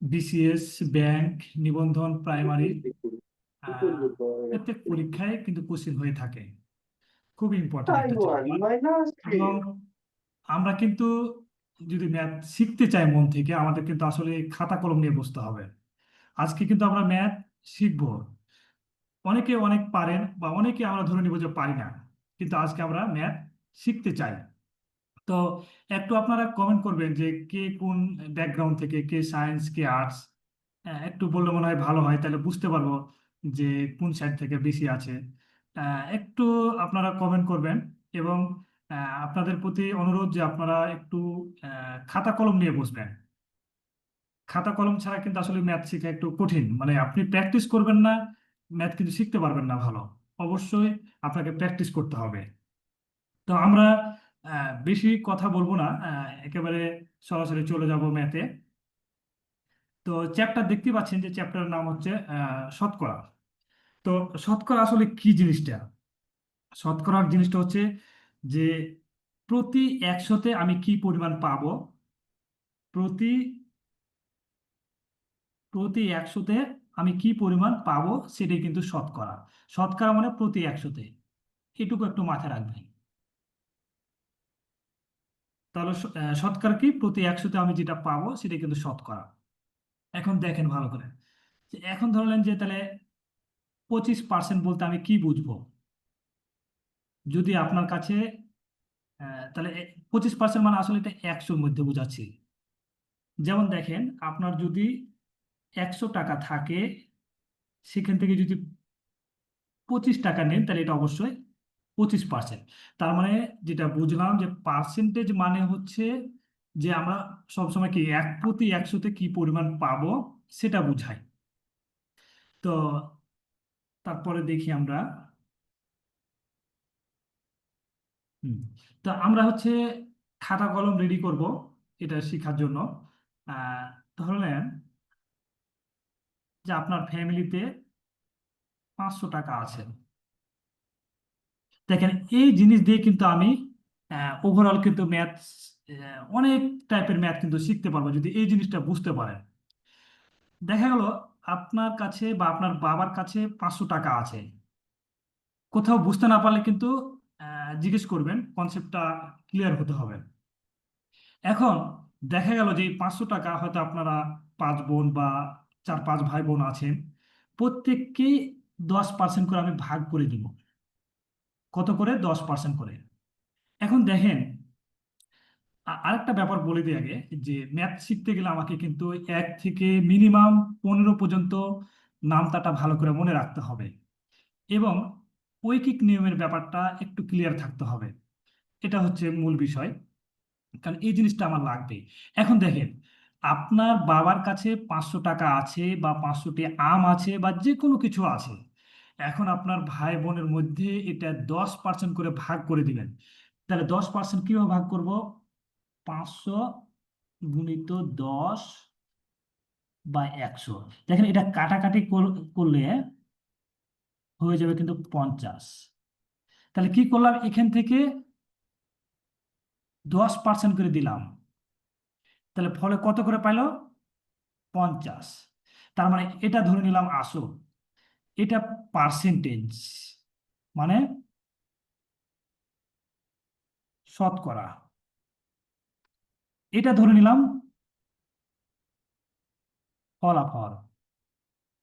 BCS, bank, নিবন্ধন, primary প্রত্যেক পরীক্ষায় কিন্তু কোশ্চেন হয়ে থাকে। খুব ইম্পর্টেন্ট একটা চ্যাপ্টার। এবং আমরা কিন্তু যদি ম্যাথ শিখতে চাই মন থেকে, আমাদের কিন্তু আসলে খাতা কলম নিয়ে বসতে হবে। আজকে কিন্তু আমরা ম্যাথ শিখবো। অনেকে অনেক পারেন বা অনেকে আমরা ধরে নিব যে পারি না, কিন্তু আজকে আমরা ম্যাথ শিখতে চাই। তো একটু আপনারা কমেন্ট করবেন যে কে কোন ব্যাকগ্রাউন্ড থেকে, কে সায়েন্স, কে আর্টস। একটু বললে মনে হয় ভালো হয়, তাহলে বুঝতে পারবো যে কোন সাইড থেকে বেশি আছে। একটু আপনারা কমেন্ট করবেন। এবং আপনাদের প্রতি অনুরোধ যে আপনারা একটু খাতা কলম নিয়ে বসবেন। খাতা কলম ছাড়া কিন্তু আসলে ম্যাথ শেখা একটু কঠিন, মানে আপনি প্র্যাকটিস করবেন না, ম্যাথ কিন্তু শিখতে পারবেন না ভালো। অবশ্যই আপনাকে প্র্যাকটিস করতে হবে। তো আমরা বেশি কথা বলবো না, একেবারে সরাসরি চলে যাব ম্যাথে। তো চ্যাপ্টার দেখতে পাচ্ছেন যে চ্যাপ্টারের নাম হচ্ছে শতকরা। তো শতকরা আসলে কি জিনিসটা? শতকরার জিনিসটা হচ্ছে যে প্রতি 100-তে আমি কি পরিমাণ পাবো। প্রতি প্রতি 100-তে আমি কি পরিমাণ পাবো, সেটাই কিন্তু শতকরা। শতকরা মানে প্রতি 100-তে। এটুকু একটু মাথায় রাখবেন। তাহলে শতকরা কি, প্রতি 100-তে আমি যেটা পাবো সেটাই কিন্তু শতকরা। এখন দেখেন ভালো করে, যে এখন ধরলেন যে তাহলে 25% বলতে আমি কি বুঝবো। যদি আপনার কাছে তাহলে 25% মানে আসলে এটা 100-র মধ্যে বোঝাচ্ছি। যেমন দেখেন, আপনার যদি 100 টাকা থাকে, সেখান থেকে যদি 25 টাকা নেন, তাহলে এটা অবশ্যই 25%। তার মানে যেটা বুঝলাম যে পার্সেন্টেজ মানে হচ্ছে যে আমরা সবসময় কি 1/100-তে কি পরিমাণ পাবো সেটা বুঝাই। তো তারপরে দেখি আমরা। হুম, তো আমরা হচ্ছে খাতা কলম রেডি করব এটা শেখার জন্য। আহ, ধরলেন যে আপনার ফ্যামিলিতে 500 টাকা আছে। দেখেন, এই জিনিস দিয়ে কিন্তু আমি ওভারঅল কিন্তু ম্যাথ, অনেক টাইপের ম্যাথ কিন্তু শিখতে পারবো যদি এই জিনিসটা বুঝতে পারেন। দেখা গেল আপনার কাছে বা আপনার বাবার কাছে 500 টাকা আছে। কোথাও বুঝতে না পারলে কিন্তু জিজ্ঞেস করবেন, কনসেপ্টটা ক্লিয়ার হতে হবে। এখন দেখা গেল যে এই 500 টাকা হয়তো আপনারা 5 বোন বা 4-5 ভাই বোন আছেন। প্রত্যেককেই 10% করে আমি ভাগ করে দিব। কত করে? 10% করে। এখন দেখেন, আরেকটা ব্যাপার বলে দিই আগে, যে ম্যাথ শিখতে গেলে আমাকে কিন্তু 1 থেকে মিনিমাম 15 পর্যন্ত নামতাটা ভালো করে মনে রাখতে হবে। এবং ঐকিক নিয়মের ব্যাপারটা একটু ক্লিয়ার থাকতে হবে। এটা হচ্ছে মূল বিষয়, কারণ এই জিনিসটা আমার লাগবে। এখন দেখেন, আপনার বাবার কাছে 500 টাকা আছে বা 500টি আম আছে বা যে কোনো কিছু আছে। এখন আপনার ভাই বোনের মধ্যে এটা 10% করে ভাগ করে দিবেন। তাহলে 10% কিভাবে ভাগ করব? 500 × 10/100। দেখেন, এটা কাটাকাটি করলে হয়ে যাবে কিন্তু 50। তাহলে কি করলাম, এখান থেকে 10% করে দিলাম। তাহলে ফলে কত করে পাইলো? 50। তার মানে এটা ধরে নিলাম আসল, এটা পার্সেন্টেজ মানে শতকরা। এটা ধরে নিলাম ফলাফল।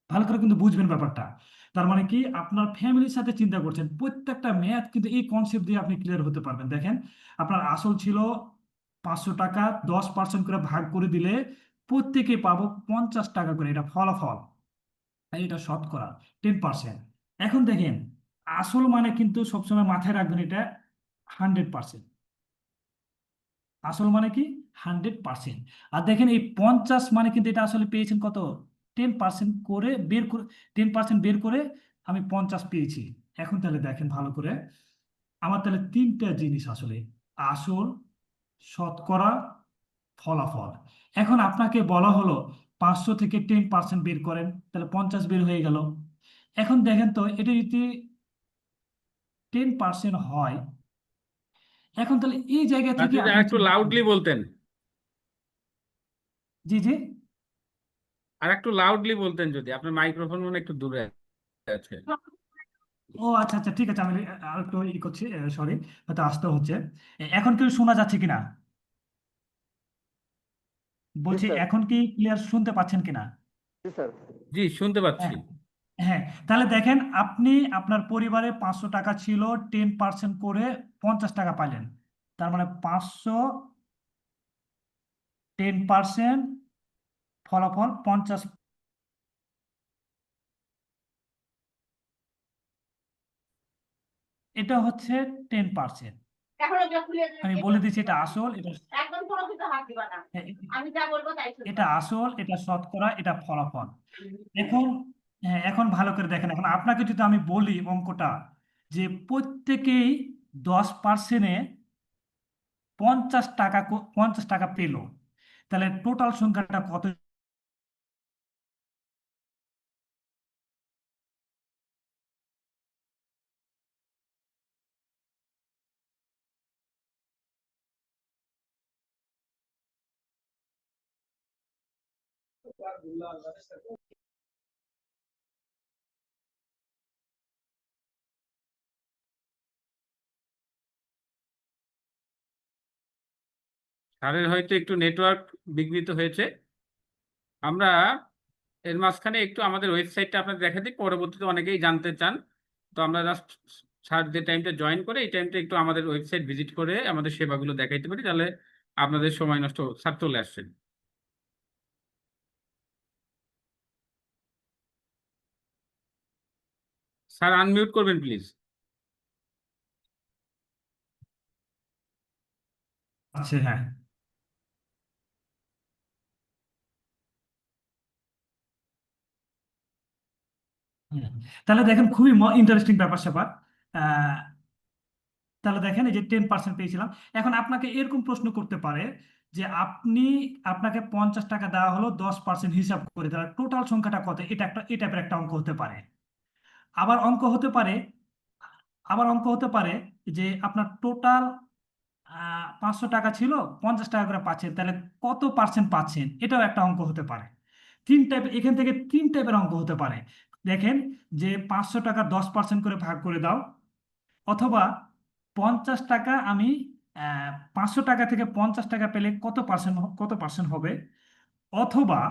ভালো করে কিন্তু বুঝবেন ব্যাপারটা। তার মানে কি, আপনার ফ্যামিলির সাথে চিন্তা করছেন, প্রত্যেকটা ম্যাথ কিন্তু এই কনসেপ্ট দিয়ে আপনি ক্লিয়ার হতে পারবেন। দেখেন, আপনার আসল ছিল 500 টাকা, 10% করে ভাগ করে দিলে প্রত্যেকে পাবো 50 টাকা করে, এটা ফলাফল। আর এটা শতকরা 10%। এখন দেখেন, আসল মানে কিন্তু সবসময় মাথায় রাখবেন, এটা 100%। আসল মানে কি? 100%। আর দেখেন, এই 50 মানে কিন্তু এটা আসলে পেয়েছেন কত? 10% করে বের করে, 10% বের করে আমি 50 পেয়েছি। এখন তাহলে দেখেন ভালো করে, আমার তাহলে তিনটা জিনিস আসলে: আসল, শতকরা, ফলাফল। এখন আপনাকে বলা হলো 500 থেকে 10% বের করেন, তাহলে 50 বের হয়ে গেল। এখন দেখেন তো, এটা যদি 10% হয়, এখন তাহলে এই জায়গা আর থেকে যদি আপনি আরেকটু চিন্তা লাউডলি করবেন। বলতেন। জি জি। আর একটু লাউডলি বলতেন যদি, আপনার মাইক্রোফোন মনে হয় একটু দূরে আছে। ও আচ্ছা আচ্ছা, ঠিক আছে, আমি আর একটু করছি, সরি, হয়তো আসতে হচ্ছে। এখন কি শোনা যাচ্ছে কিনা? জি বলছি স্যার। এখন কি ক্লিয়ার শুনতে পাচ্ছেন কিনা? জি স্যার। জি, শুনতে পাচ্ছি। হ্যাঁ, হ্যাঁ, তাহলে দেখেন, আপনি আপনার পরিবারে 500 টাকা ছিল, 10% করে 50 টাকা পাইলেন। তার মানে 500, 10%, ফলাফল 50। এটা হচ্ছে 10%। আমি বলে দিচ্ছি, এটা আসল, এটা হ্যাঁ, এটা আসল, এটা শতকরা, এটা ফলাফল। এখন, হ্যাঁ, এখন ভালো করে দেখেন, এখন আপনাকে যদি আমি বলি অঙ্কটা, যে প্রত্যেকেই 10%-এ 50 টাকা 50 টাকা পেল, তাহলে টোটাল সংখ্যাটা কত? স্যারের হয়তো একটু নেটওয়ার্ক বিঘ্নিত হয়েছে। আমরা এর মাঝখানে একটু আমাদের ওয়েবসাইটটা আপনাদের দেখা দিই, পরবর্তীতে অনেকেই জানতে চান। তো আমরা জাস্ট স্যার যে টাইমটা জয়েন করে এই টাইমটা একটু আমাদের ওয়েবসাইট ভিজিট করে আমাদের সেবাগুলো দেখাইতে পারি, তাহলে আপনাদের সময় নষ্ট। স্যার চলে আসছেন। স্যার আনমিউট করবেন প্লিজ। আছে, হ্যাঁ। হুম। তাহলে দেখেন, খুবই ইন্টারেস্টিং ব্যাপার স্যাপার। আহ, তাহলে দেখেন, এই যে 10% পেয়েছিলাম। এখন আপনাকে এরকম প্রশ্ন করতে পারে যে আপনাকে 50 টাকা দেওয়া হলো, 10% হিসাব করে, তাহলে টোটাল সংখ্যাটা কত? এটা একটা, এই টাইপের একটা অঙ্ক হতে পারে। আবার অঙ্ক হতে পারে, আবার অঙ্ক হতে পারে যে আপনার টোটাল 500 টাকা ছিল, 50 টাকা করে পাচ্ছেন, তাহলে কত পার্সেন্ট পাচ্ছেন? এটাও একটা অঙ্ক হতে পারে। তিন টাইপ, এখান থেকে তিন টাইপের অঙ্ক হতে পারে। দেখেন, যে 500 টাকা 10% করে ভাগ করে দাও, অথবা 50 টাকা আমি 500 টাকা থেকে 50 টাকা পেলে কত পার্সেন্ট হবে, অথবা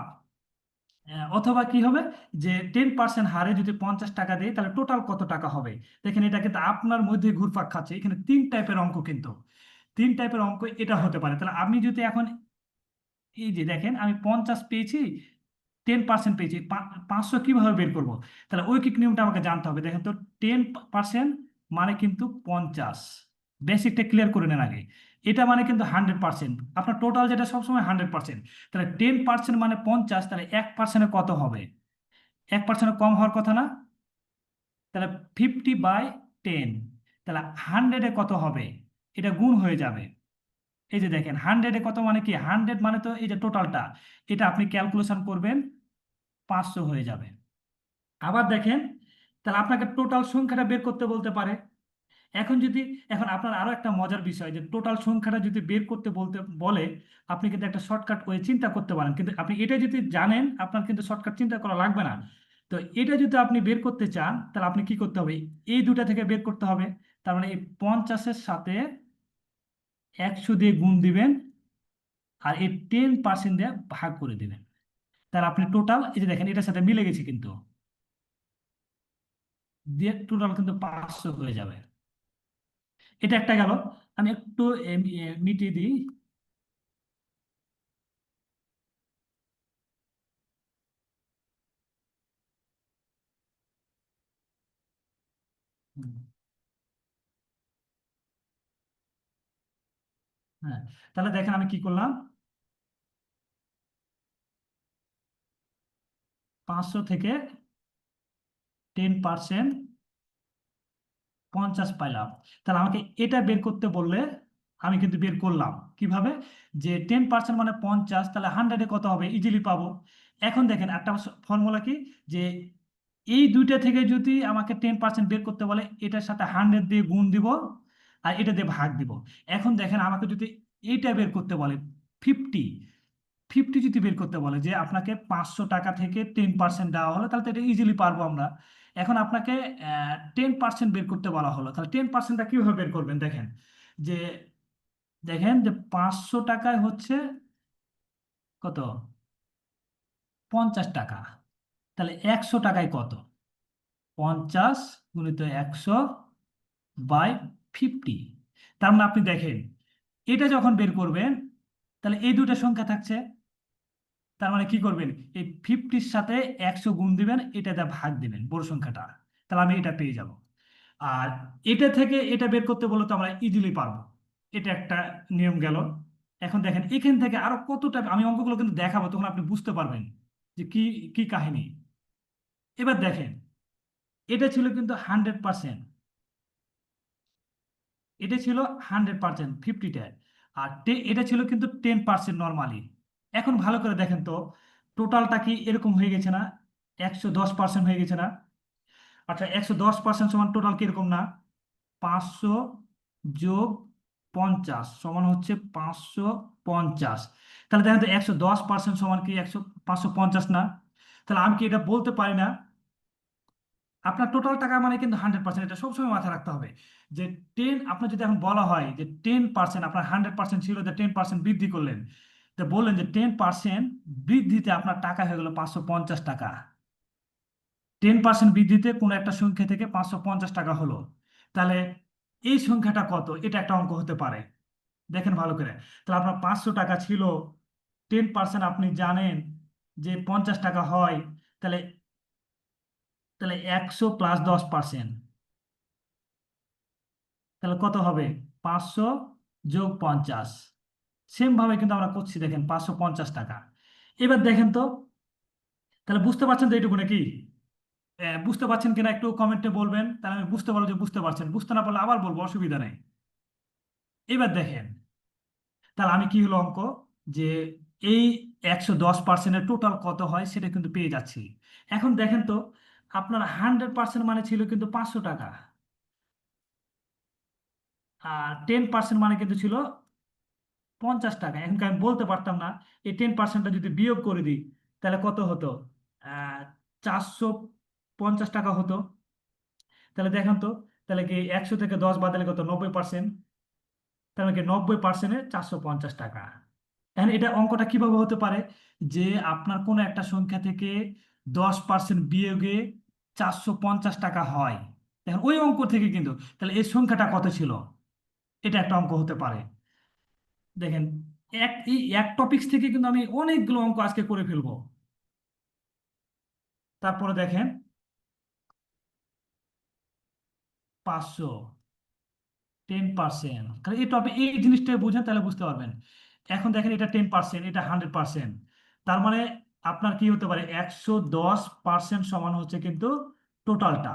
অথবা কি হবে, যে 10% হারে যদি 50 টাকা দেয়, তাহলে টোটাল কত টাকা হবে। দেখেন, এটা কিন্তু আপনার মধ্যে ঘুরপাক খাচ্ছে। এখানে তিন টাইপের অঙ্ক, কিন্তু তিন টাইপের অঙ্ক এটা হতে পারে। তাহলে আমি যদি এখন, এই যে দেখেন, আমি 50 পেয়েছি, 10% পেয়েছি, 500 কিভাবে বের করব? তাহলে ঐকিক নিয়মটা আমাকে জানতে হবে। দেখেন তো, 10% মানে কিন্তু 50। বেসিকটা ক্লিয়ার করে নেন আগে। এটা মানে কিন্তু 100%, আপনার টোটাল যেটা সবসময় 100%। তাহলে 10% মানে 50, তাহলে 1%-এ কত হবে? 1%-এ কম হওয়ার কথা না? তাহলে 50/10। তাহলে 100-এ কত হবে? এটা গুণ হয়ে যাবে। এই যে দেখেন, 100-এ কত মানে কি? 100 মানে তো এই যে টোটালটা, এটা আপনি ক্যালকুলেশন করবেন, 500 হয়ে যাবে। আবার দেখেন, তাহলে আপনাকে টোটাল সংখ্যাটা বের করতে বলতে পারে। এখন যদি, এখন আপনার আরো একটা মজার বিষয়, যে টোটাল সংখ্যাটা যদি বের করতে বলতে বলে, আপনি কিন্তু একটা শর্টকাট ওয়ে চিন্তা করতে পারেন, কিন্তু আপনি এটা যদি জানেন, আপনার কিন্তু শর্টকাট চিন্তা করা লাগবে না। তো এটা যদি আপনি বের করতে চান, তাহলে আপনি কি করতে হবে? এই দুটা থেকে বের করতে হবে। তার মানে এই 50-এর সাথে 100 দিয়ে গুণ দিবেন, আর এই 10% দিয়ে ভাগ করে দিবেন। তাহলে আপনি টোটাল, এই যে দেখেন, এটার সাথে মিলে গেছে কিন্তু, দিয়ে টোটাল কিন্তু 500 হয়ে যাবে। এটা একটা গেল। আমি একটু মিটিয়ে দিই। হুম, হ্যাঁ, তাহলে দেখেন আমি কি করলাম। 500 থেকে 10% 50 পাইলাম। তাহলে আমাকে এটা বের করতে বললে, আমি কিন্তু বের করলাম কিভাবে, যে 10% মানে 50, তাহলে 100-এ কত হবে ইজিলি পাবো। এখন দেখেন একটা ফর্মুলা কি, যে এই দুইটা থেকে যদি আমাকে 10% বের করতে বলে, এটার সাথে 100 দিয়ে গুণ দিব, আর এটা দিয়ে ভাগ দিব। এখন দেখেন, আমাকে যদি এইটা বের করতে বলে 50, 50 যদি বের করতে বলে যে আপনাকে 500 টাকা থেকে 10% দেওয়া হলো, তাহলে তো এটা ইজিলি পারবো আমরা। এখন আপনাকে 10% বের করতে বলা হলো, তাহলে 10%টা কিভাবে বের করবেন? দেখেন যে যে 500 টাকায় হচ্ছে কত, 50 টাকা। তাহলে 100 টাকায় কত? 50 × 100/50। তার মানে আপনি দেখেন, এটা যখন বের করবেন তাহলে এই দুটো সংখ্যা থাকছে। তার মানে কি করবেন, এই 50-র সাথে 100 গুণ দিবেন, এটা দিয়ে ভাগ দিবেন বড় সংখ্যাটা, তাহলে আমি এটা পেয়ে যাব। আর এটা থেকে এটা বের করতে বললে তো আমরা ইজিলি পারবো। এটা একটা নিয়ম গেল। এখন দেখেন এখান থেকে আরো কতটা, আমি অঙ্কগুলো কিন্তু দেখাবো, তখন আপনি বুঝতে পারবেন যে কি কি কাহিনী। এবার দেখেন, এটা ছিল কিন্তু 100%, এটা ছিল 100% 50টায়। আর এটা ছিল কিন্তু 10% নর্মালি। এখন ভালো করে দেখেন তো, টোটালটা কি এরকম হয়ে গেছে না? 110% হয়ে গেছে না? আচ্ছা, 110% সমান টোটাল কিরকম না? 500 + 50 সমান হচ্ছে 550। তাহলে দেখেন তো 110% সমান কি 550 না? তাহলে আমি কি এটা বলতে পারি না, আপনার টোটাল টাকা মানে কিন্তু 100%, এটা সবসময় মাথায় রাখতে হবে। যে আপনার যদি এখন বলা হয় যে 10%, আপনার 100% ছিল, যে 10% বৃদ্ধি করলেন, তো বললেন যে 10% বৃদ্ধিতে আপনার টাকা হয়ে গেল 550 টাকা। 10% বৃদ্ধিতে কোনো একটা সংখ্যা থেকে 550 টাকা হলো। তাহলে এই সংখ্যাটা কত, এটা একটা অঙ্ক হতে পারে। দেখেন ভালো করে, তাহলে আপনার 500 টাকা ছিল, 10% আপনি জানেন যে 50 টাকা হয়। তাহলে তাহলে 100 + 10%, তাহলে কত হবে? 500 + 50। সেম ভাবে কিন্তু আমরা করছি, দেখেন 550 টাকা। এবার দেখেন তো, তাহলে বুঝতে পারছেন তো এইটুকু নাকি? বুঝতে পারছেন কিনা একটু কমেন্টে বলবেন, তাহলে আমি বুঝতে পারবো যে বুঝতে পারছেন। বুঝতে না পারলে আবার বলবো, অসুবিধা নেই। এবার দেখেন, তাহলে আমি কি হলো অঙ্ক, যে এই 110%-এর টোটাল কত হয় সেটা কিন্তু পেয়ে যাচ্ছি। এখন দেখেন তো, আপনার 100% মানে ছিল কিন্তু 500 টাকা, আর 10% মানে কিন্তু ছিল 50 টাকা। এখন কি আমি বলতে পারতাম না, এই 10%টা যদি বিয়োগ করে দিই তাহলে কত হতো? 450 টাকা হতো। তাহলে দেখেন তো, তাহলে কি 100 থেকে 10 বাদ দিলে কত? 90%। তাহলে কি 90%-এ 450 টাকা। এখন এটা অঙ্কটা কিভাবে হতে পারে, যে আপনার কোনো একটা সংখ্যা থেকে 10% বিয়োগে 450 টাকা হয়। এখন ওই অঙ্ক থেকে কিন্তু, তাহলে এই সংখ্যাটা কত ছিল, এটা একটা অঙ্ক হতে পারে। দেখেন, এই এক টপিক্স থেকে কিন্তু আমি অনেকগুলো অঙ্ক আজকে করে ফেলবো। তারপরে দেখেন 500, 10%, কারণ এই টপিক এই জিনিসটা বুঝেন তাহলে বুঝতে পারবেন। এখন দেখেন এটা 10%, এটা 100%। তার মানে আপনার কি হতে পারে, 110% সমান হচ্ছে কিন্তু টোটালটা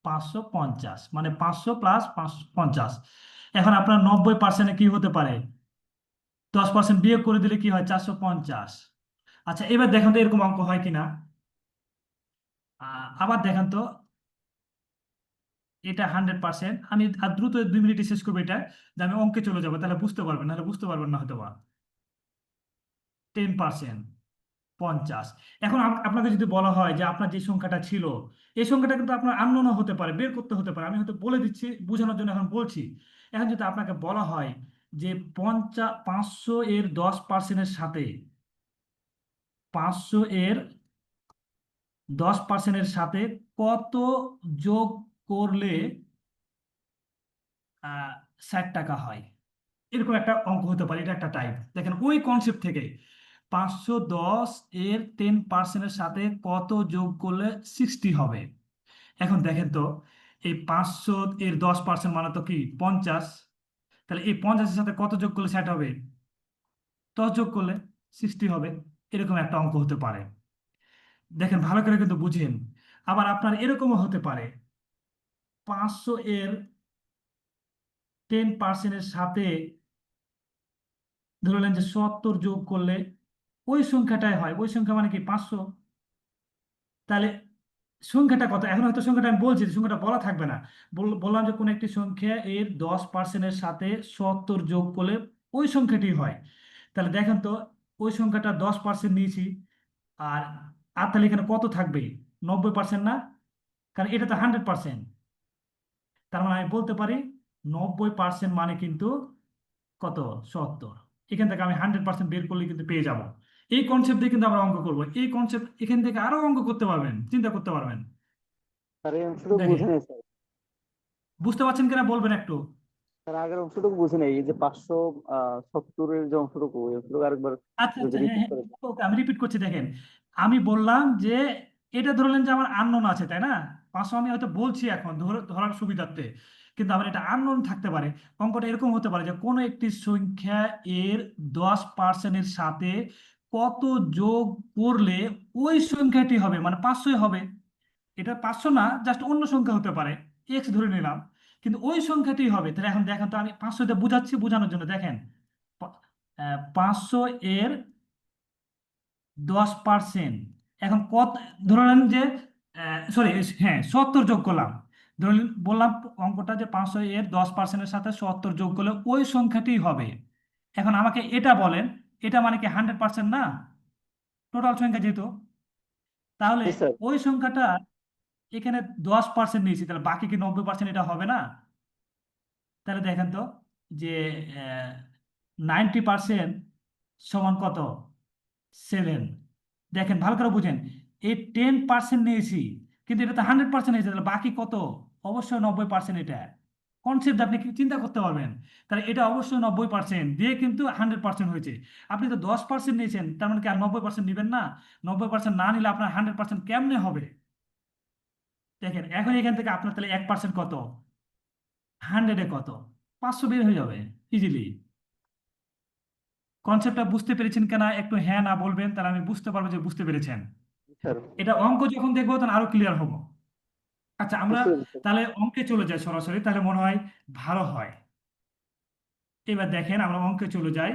550, মানে 500 + 50। এখন আপনার 90%-এ কি হতে পারে? 10% বিয়োগ করে দিলে কি হয়? 450। আচ্ছা, এবার দেখেন তো এরকম অঙ্ক হয় কিনা। আবার দেখেন তো, এটা 100%। আমি আর দ্রুত 2 মিনিটে শেষ করবো এটা, যে আমি অঙ্কে চলে যাবো, তাহলে বুঝতে পারবেন, নাহলে বুঝতে পারবেন না হয়তো বা। 10%, 50। এখন আপনাকে যদি বলা হয় যে আপনার যে সংখ্যাটা ছিল, এই সংখ্যাটা কিন্তু আপনার আননোনও হতে পারে, বের করতে হতে পারে, আমি হয়তো বলে দিচ্ছি বোঝানোর জন্য এখন বলছি। এখন যদি আপনাকে বলা হয় যে 500 এর 10%-এর সাথে, 500 এর 10%-এর সাথে কত যোগ করলে 60 টাকা হয়, এরকম একটা অঙ্ক হতে পারে। এটা একটা টাইপ। দেখেন ওই কনসেপ্ট থেকে, 510 এর 10%-এর সাথে কত যোগ করলে 60 হবে। এখন দেখেন তো, এই 500 এর 10% মানে তো কি 50, তাহলে এই 50-এর সাথে কত যোগ করলে 60 হবে? 10 যোগ করলে 60 হবে। এরকম একটা অঙ্ক হতে পারে। দেখেন ভালো করে কিন্তু বুঝেন। আবার আপনার এরকমও হতে পারে, 500 এর 10%-এর সাথে ধরলেন যে 70 যোগ করলে ওই সংখ্যাটাই হয়। ওই সংখ্যা মানে কি 500। তাহলে সংখ্যাটা কত? এখন হয়তো সংখ্যাটা আমি বলছি, সংখ্যাটা বলা থাকবে না। বললাম যে কোন একটি সংখ্যা এর 10%-এর সাথে 70 যোগ করলে ওই সংখ্যাটি হয়। তাহলে দেখেন তো, ওই সংখ্যাটা 10% নিয়েছি। আর আর তাহলে এখানে কত থাকবে? 90% না? কারণ এটা তো 100%। তার মানে আমি বলতে পারি 90% মানে কিন্তু কত? 70। এখান থেকে আমি 100% বের করলে কিন্তু পেয়ে যাব। এই কনসেপ্ট দিয়ে কিন্তু আমরা অঙ্ক করবো। এই কনসেপ্ট এখান থেকে আরো অঙ্ক করতে পারবেন, চিন্তা করতে পারবেন। স্যার এই অংশটুকু বুঝে দেখেন, নেই স্যার। বুঝতে পারছেন কিনা বলবেন একটু। স্যার আগের অংশটুকু বুঝে নেই, এই যে 570-এর যে অংশটুকু, ওই অংশটুকু আরেকবার আচ্ছা যদি আচ্ছা, হ্যাঁ রিপিট হ্যাঁ, করে দেন। ওকে, আমি রিপিট করছি। দেখেন, আমি বললাম যে এটা ধরলেন যে আমার আননোন আছে, তাই না? 500 আমি হয়তো বলছি এখন ধরার সুবিধার্থে, কিন্তু আমার এটা আননোন থাকতে পারে। অঙ্কটা এরকম হতে পারে যে কোনো একটি সংখ্যা এর 10%-এর সাথে কত যোগ করলে ওই সংখ্যাটি হবে, মানে 500 হবে। এটা 500 না, জাস্ট অন্য সংখ্যা হতে পারে, এক্স ধরে নিলাম, কিন্তু ওই সংখ্যাটি হবে। তাহলে এখন দেখেন তো, আমি 500 দিয়ে বুঝাচ্ছি বোঝানোর জন্য। দেখেন, 500 এর 10%, এখন কত? ধরলেন যে, সরি, হ্যাঁ, 70 যোগ করলাম। ধরুন বললাম অঙ্কটা যে 500 এর 10%-এর সাথে 70 যোগ করলে ওই সংখ্যাটি হবে। এখন আমাকে এটা বলেন, এটা মানে কি 100% না? টোটাল সংখ্যা যেহেতু, তাহলে জি স্যার। ওই সংখ্যাটা এখানে 10% নিয়েছি, তাহলে বাকি কি 90% এটা হবে না? তাহলে দেখেন তো যে 90% সমান কত? 7। দেখেন ভালো করে বুঝেন, এই 10% নিয়েছি, কিন্তু এটা তো 100% হয়েছে, তাহলে বাকি কত? অবশ্যই 90% এটা। কনসেপ্ট আপনি কি চিন্তা করতে পারবেন? তাহলে এটা অবশ্যই 90% দিয়ে কিন্তু 100% হয়েছে। আপনি তো 10% নিয়েছেন, তার মানে কি আর 90% নেবেন না? 90% না নিলে আপনার 100% কেমনে হবে? দেখেন এখন এখান থেকে আপনার তাহলে 1% কত? 100-এ কত? 500 বের হয়ে যাবে ইজিলি। কনসেপ্টটা বুঝতে পেরেছেন কিনা একটু হ্যাঁ না বলবেন, তাহলে আমি বুঝতে পারবো যে বুঝতে পেরেছেন। জি স্যার, এটা অঙ্ক যখন দেখবো তখন আরো ক্লিয়ার হবো। আচ্ছা, আমরা বুঝতে পেরেছি স্যার। তাহলে অঙ্কে চলে যাই সরাসরি, তাহলে মনে হয় ভালো হয়। এবার দেখেন, আমরা অঙ্কে চলে যাই।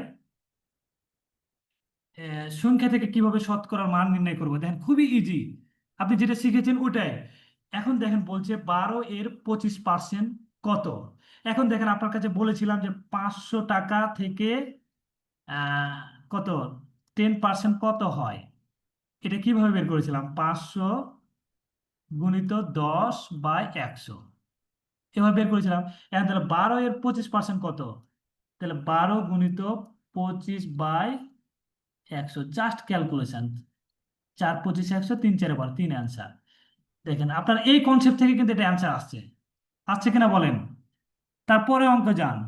সংখ্যা থেকে কিভাবে শতকরার মান নির্ণয় করবো, দেখেন খুবই ইজি। আপনি যেটা শিখেছেন ওটাই। এখন দেখেন বলছে 12 এর 25% কত। এখন দেখেন, আপনার কাছে বলেছিলাম যে 500 টাকা থেকে আহ, কত 10% কত হয়। এটা কিভাবে বের করেছিলাম? 500 গুণিত 10/100, এভাবে বের করেছিলাম। এখন তাহলে 12 এর 25% কত? তাহলে 12 গুণিত 25/100, জাস্ট ক্যালকুলেশন। 4×25=100, 3×4=12, 3 অ্যান্সার। দেখেন আপনার এই কনসেপ্ট থেকে কিন্তু এটা অ্যান্সার আসছে। আসছে কিনা বলেন। তারপরে অঙ্ক যান।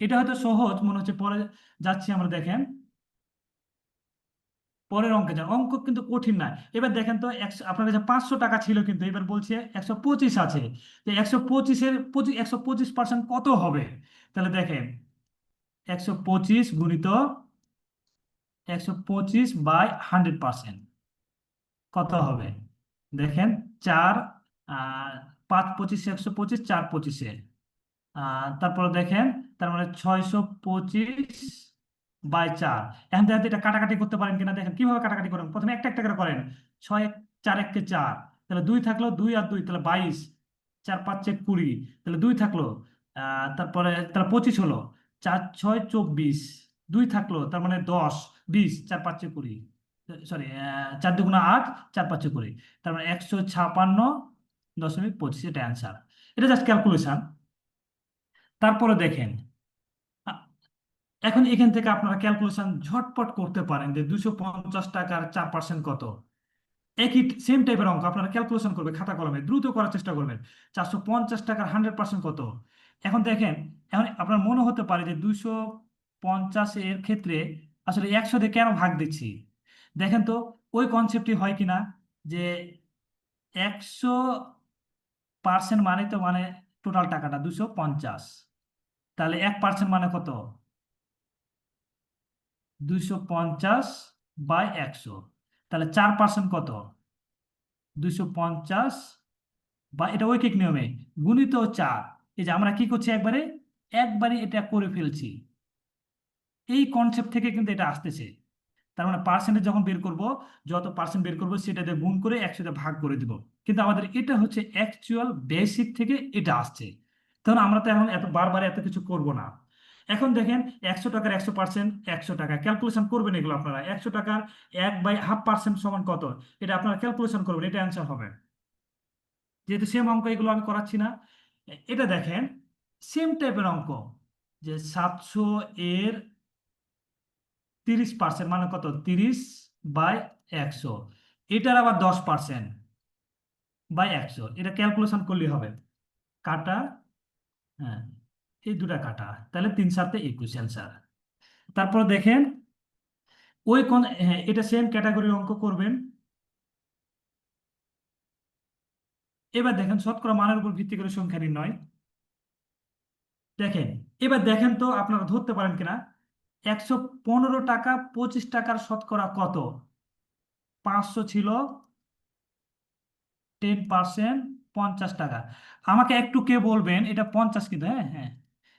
এটা হয়তো সহজ মনে হচ্ছে, পরে যাচ্ছি আমরা। দেখেন পরের অঙ্কে যান, অঙ্ক কিন্তু কঠিন না। এবার দেখেন তো, 100, আপনার কাছে 500 টাকা ছিল, কিন্তু এবার বলছে 125 আছে। তো 125% কত হবে? তাহলে দেখেন, 125 গুণিত 125/100% কত হবে? দেখেন, 4, আহ 5×25 125, 4×25, তারপরে দেখেন, তার মানে 625/4। এখন দেখেন তো এটা কাটাকাটি করতে পারেন কিনা, দেখেন কিভাবে কাটাকাটি করেন। প্রথমে একটা একটা করে করেন। 6 4 1 4, তাহলে 2 থাকলো, 2 আর 2 তাহলে 22, 4 5 20, তাহলে 2 থাকলো। তারপরে তাহলে 25 হলো। 4 6 24, 2 থাকলো, তার মানে 10, 20, 4 5 20, সরি, 4 2 8, 4 5 20, তার মানে 156.25, এটা অ্যান্সার। এটা জাস্ট ক্যালকুলেশন। তারপরে দেখেন, আ- এখন এখান থেকে আপনারা ক্যালকুলেশন ঝটপট করতে পারেন যে 250 টাকার 4% কত। একই সেম টাইপের অঙ্ক আপনারা ক্যালকুলেশন করবে খাতা কলমে, দ্রুত করার চেষ্টা করবেন। 450 টাকার 100% কত? এখন দেখেন, এখন আপনার মনে হতে পারে যে 250 এর ক্ষেত্রে আসলে 100 দিয়ে কেন ভাগ দিচ্ছি। দেখেন তো ওই কনসেপ্টই হয় কিনা, যে 100% মানে তো মানে টোটাল টাকাটা 250, তাহলে 1% মানে কত? 250/100, তাহলে 4% কত? 250, বা এটা ঐকিক নিয়মে গুণিত 4। এই যে আমরা কি করছি, একবারে একবারে এটা করে ফেলছি। এই কনসেপ্ট থেকে কিন্তু এটা আসতেছে। তার মানে পার্সেন্টেজ যখন বের করব, যত পার্সেন্ট বের করবো সেটা দিয়ে গুণ করে 100 দিয়ে ভাগ করে দিব। কিন্তু আমাদের এটা হচ্ছে অ্যাকচুয়াল বেসিক থেকে এটা আসছে। তখন আমরা তো এখন এত বারবার এত কিছু করব না। এখন দেখেন 100 টাকার 100%, 100 টাকা ক্যালকুলেশন করবেন এগুলো আপনারা। 100 টাকার 1/2% সমান কত, এটা আপনারা ক্যালকুলেশন করবেন, এটা অ্যান্সার হবে। যেহেতু সেম অঙ্ক, এগুলো আমি করাচ্ছি না। এটা দেখেন সেম টাইপের অঙ্ক, যে 700 এর 30% মানে কত, 30/100। এটার আবার 10% বাই 100, এটা ক্যালকুলেশন করলেই হবে। কাটা, হ্যাঁ, এই দুটা কাটা, তাহলে 3×7=21 অ্যান্সার। তারপর দেখেন ওই কোন, হ্যাঁ এটা সেম ক্যাটাগরির অঙ্ক করবেন। এবার দেখেন শতকরা মানের উপর ভিত্তি করে সংখ্যা নির্ণয়। দেখেন, এবার দেখেন তো আপনারা ধরতে পারেন কিনা। 115 টাকা 25 টাকার শতকরা কত? 500 ছিল, 10%, 50 টাকা। আমাকে একটু কে বলবেন, এটা 50 কিন্তু, হ্যাঁ হ্যাঁ,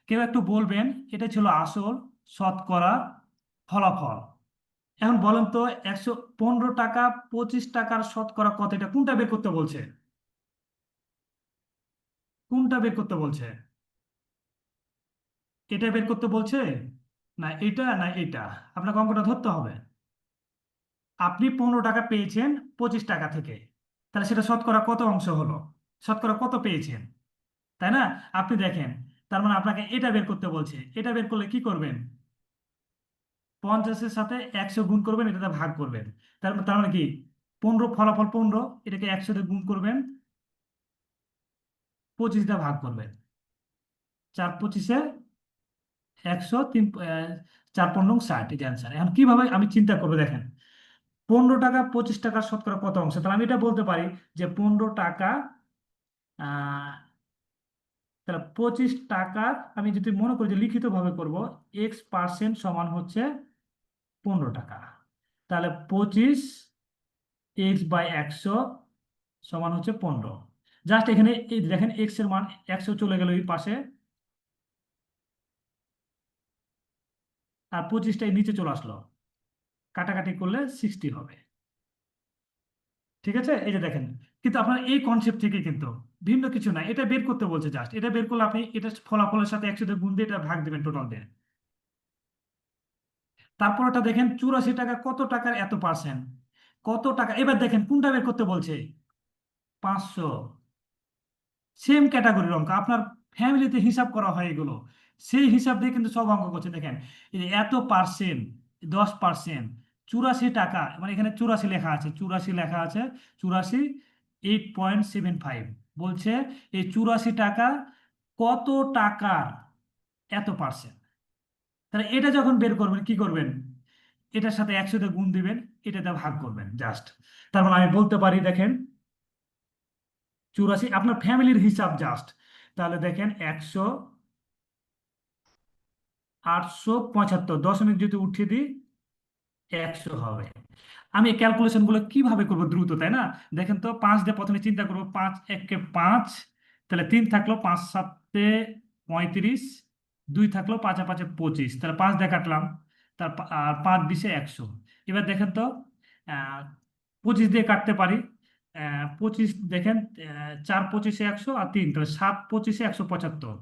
কেউ একটু বলবেন এটা ছিল আসল, শতকরা, ফলাফল। এখন বলেন তো 115 টাকা 25 টাকার শতকরা কত, এটা কোনটা বের করতে বলছে? কোনটা বের করতে বলছে? এটা বের করতে বলছে, না এটা, না এটা? আপনাকে অঙ্কটা ধরতে হবে। আপনি 15 টাকা পেয়েছেন 25 টাকা থেকে, তাহলে সেটা শতকরা কত অংশ হলো, শতকরা কত পেয়েছেন, তাই না? আপনি দেখেন, তার মানে আপনাকে এটা বের করতে বলছে। এটা বের করলে কি করবেন? 50-এর সাথে 100 গুণ করবেন, এটাতে ভাগ করবেন। তার মানে কি, 15 ফলাফল 15, এটাকে 100 দিয়ে গুণ করবেন, 25 দিয়ে ভাগ করবেন। 4×25 100, 3 4×5 = 60, এটা অ্যান্সার। এখন কিভাবে আমি চিন্তা করবো দেখেন, 15 টাকা 25 টাকার শতকরা কত অংশ, তাহলে আমি এটা বলতে পারি যে 15 টাকা, তাহলে 25 টাকার, আমি যদি মনে করি যে লিখিত ভাবে করব, x% সমান হচ্ছে 15 টাকা। তাহলে 25x/100 সমান হচ্ছে 15। জাস্ট এখানে এই দেখেন এক্স এর মান 100 চলে গেল এই পাশে, আর 25টাই নিচে চলে আসলো, কাটাকাটি করলে 60 হবে। ঠিক আছে, এই যে দেখেন, কিন্তু আপনার এই কনসেপ্ট থেকে কিন্তু ভিন্ন কিছু না, এটা বের করতে বলছে। জাস্ট এটা বের করলে আপনি এটা ফলাফলের সাথে 100 দিয়ে গুণ দিয়ে এটা ভাগ দিবেন টোটাল দিয়ে। তারপর এটা দেখেন 84 টাকা কত টাকার এত পার্সেন্ট, কত টাকা। এবার দেখেন কোনটা বের করতে বলছে, 500। সেম ক্যাটাগরির অঙ্ক, আপনার ফ্যামিলিতে হিসাব করা হয় এগুলো, সেই হিসাব দিয়ে কিন্তু সব অঙ্ক করছে। দেখেন এই যে এত পার্সেন্ট, 10%, 84 টাকা, মানে এখানে 84 লেখা আছে, 84 লেখা আছে, 84, 8.75 বলছে। এই 84 টাকা কত টাকার এত পার্সেন্ট, তাহলে এটা যখন বের করবেন কি করবেন, এটার সাথে 100 দিয়ে গুণ দিবেন, এটাতে ভাগ করবেন জাস্ট। তার মানে আমি বলতে পারি দেখেন 84 আপনার ফ্যামিলির হিসাব জাস্ট। তাহলে দেখেন 100, 875, দশমিক যদি উঠিয়ে দিই 100 হবে। আমি এই ক্যালকুলেশন গুলো কিভাবে করবো দ্রুত, তাই না? দেখেন তো 5 দিয়ে প্রথমে চিন্তা করবো, 5×1 = 5, তাহলে 3 থাকলো, 5×7 = 35, 2 থাকলো, 5×5 = 25, তাহলে 5 দিয়ে কাটলাম, আর 5×20 = 100। এবার দেখেন তো, 25 দিয়ে কাটতে পারি, 25 দেখেন, 4×25 = 100, আর 3, তাহলে 7×25 = 175,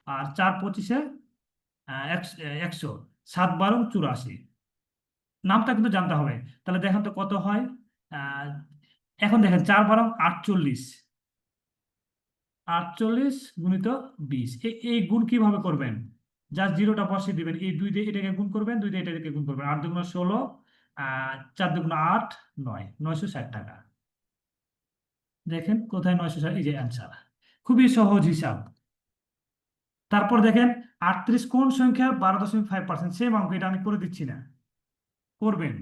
আর 4×25 100, 7×12 = 84। নামটা কিন্তু জানতে হবে। তাহলে দেখেন তো কত হয়। আহ, এখন দেখেন 4×12 = 48, 48 গুণিত 20, এই গুণ কিভাবে করবেন? জাস্ট জিরোটা বসিয়ে দিবেন, এই 2 দিয়ে এটাকে গুণ করবেন, 2 দিয়ে এটাকে গুণ করবেন, 8×2 = 16, 4×2 = 8, 9, 960 টাকা। দেখেন কোথায় 960, এই যে অ্যান্সার। খুবই সহজ হিসাব। তারপর দেখেন 38 কোন সংখ্যার 12.5%, সেম অঙ্ক, এটা আমি করে দিচ্ছি না, করবেন।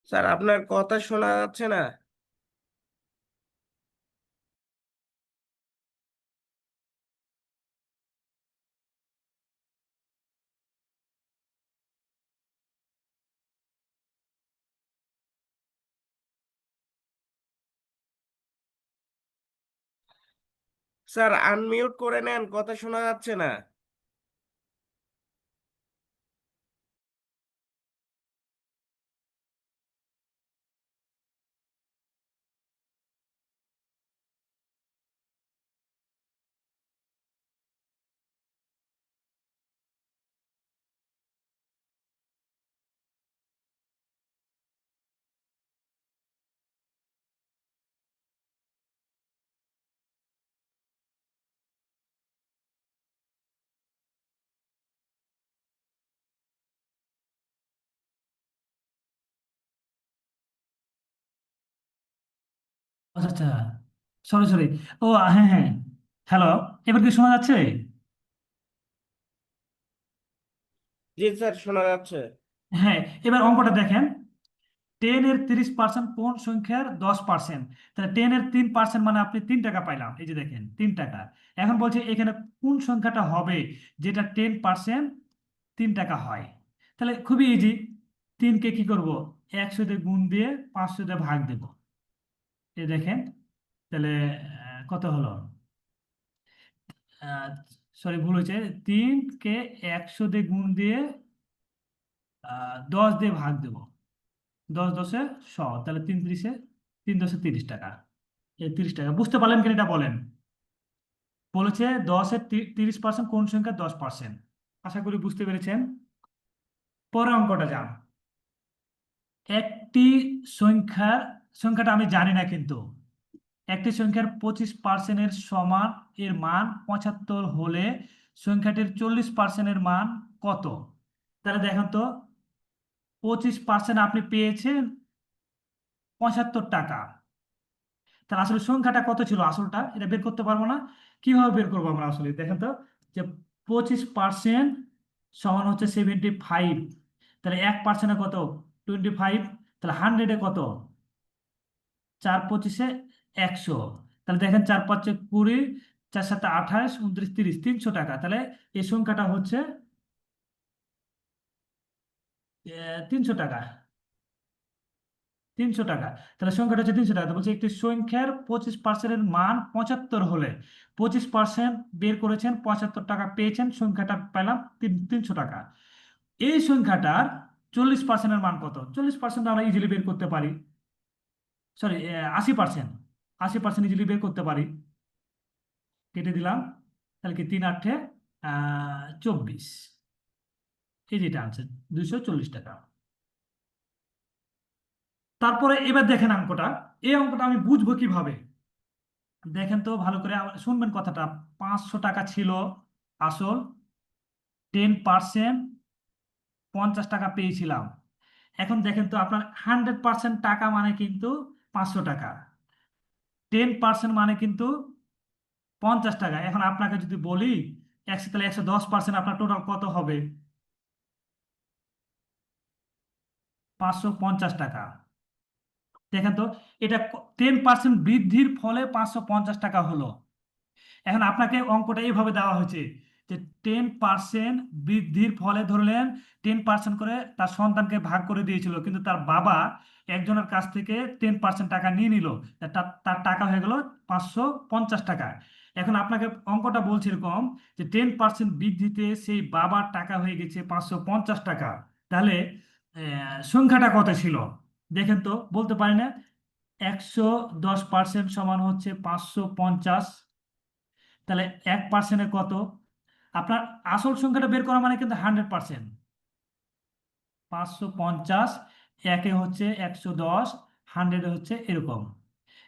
স্যার আপনার কথা শোনা যাচ্ছে না। স্যার আনমিউট করে নেন, কথা শোনা যাচ্ছে না। আচ্ছা আচ্ছা, সরি সরি। ও হ্যাঁ হ্যাঁ, হ্যালো, এবার কি শোনা যাচ্ছে? জি স্যার শোনা যাচ্ছে। হ্যাঁ, এবার অঙ্কটা দেখেন। 10 এর 30% কোন সংখ্যার 10%? তাহলে 10 এর 3% মানে আপনি 3 টাকা পাইলাম, এই যে দেখেন 3 টাকা। এখন বলছে এখানে কোন সংখ্যাটা হবে যেটা 10% 3 টাকা হয়? তাহলে খুবই ইজি। 3কে কি করব, 100 দিয়ে গুণ দিয়ে 500 দিয়ে ভাগ দেব। এই দেখেন, তাহলে কত হলো? সরি, ভুল হয়েছে। 3কে 100 দিয়ে গুণ দিয়ে 10 দিয়ে ভাগ দেব। 10 10 100, তাহলে 3 3 3 10 30 টাকা। এই 30 টাকা বুঝতে পারলেন কিনা এটা বলেন। বলেছে 10 এর 30% কোন সংখ্যা 10%। আশা করি বুঝতে পেরেছেন। পরের অঙ্কটা যান। একটি সংখ্যাটা আমি জানি না, কিন্তু একটি সংখ্যার 25%-এর সমান এর মান 75 হলে সংখ্যাটির 40%-এর মান কত? তাহলে দেখেন তো, 25% আপনি পেয়েছেন 75 টাকা। তাহলে আসলে সংখ্যাটা কত ছিল, আসলটা এটা বের করতে পারবো না। কিভাবে বের করবো আমরা আসলে, দেখেন তো, যে 25% সমান হচ্ছে 75। তাহলে 1%-এ কত? 25। তাহলে 100-এ কত? 4 25-এ 100। তাহলে দেখেন 4 5 20, 4 7 28, 29 30, 300 টাকা। তাহলে এই সংখ্যাটা হচ্ছে 300 টাকা। 300 টাকা। তাহলে সংখ্যাটা হচ্ছে 300 টাকা। তো বলছে একটি সংখ্যার 25%-এর মান 75 হলে 25% বের করেছেন, 75 টাকা পেয়েছেন, সংখ্যাটা পেলাম 300 টাকা। এই সংখ্যাটার 40%-এর মান কত? 40% আমরা ইজিলি বের করতে পারি। সরি, 80%। 80% ইজিলি বের করতে পারি। কেটে দিলাম, তাহলে কি 3 8 24, এই যেটা আনসার 240 টাকা। তারপরে এবার দেখেন অঙ্কটা। এই অঙ্কটা আমি বুঝবো কিভাবে, দেখেন তো ভালো করে শুনবেন কথাটা। 500 টাকা ছিল আসল, 10% 50 টাকা পেয়েছিলাম। এখন দেখেন তো আপনার 100% টাকা মানে কিন্তু 500 টাকা, 10% মানে কিন্তু 50 টাকা। এখন আপনাকে যদি বলি 100, তাহলে 110% আপনার টোটাল কত হবে? 550 টাকা। দেখেন তো, এটা 10% বৃদ্ধির ফলে 550 টাকা হলো। এখন আপনাকে অঙ্কটা এইভাবে দেওয়া হয়েছে যে 10% বৃদ্ধির ফলে ধরলেন 10% করে তার সন্তানকে ভাগ করে দিয়েছিল, কিন্তু তার বাবা একজনের কাছ থেকে 10% টাকা নিয়ে নিল। তার তার টাকা হয়ে গেল 550 টাকা। এখন আপনাকে অঙ্কটা বলছে এরকম যে 10% বৃদ্ধিতে সেই বাবার টাকা হয়ে গেছে 550 টাকা। তাহলে সংখ্যাটা কত ছিল? দেখেন তো, বলতে পারি না। 110% সমান হচ্ছে 550। তাহলে 1%-এ কত? আপনার আসল সংখ্যাটা বের করা মানে কিন্তু 100%। 550, একে হচ্ছে 110, 100-এ হচ্ছে এরকম।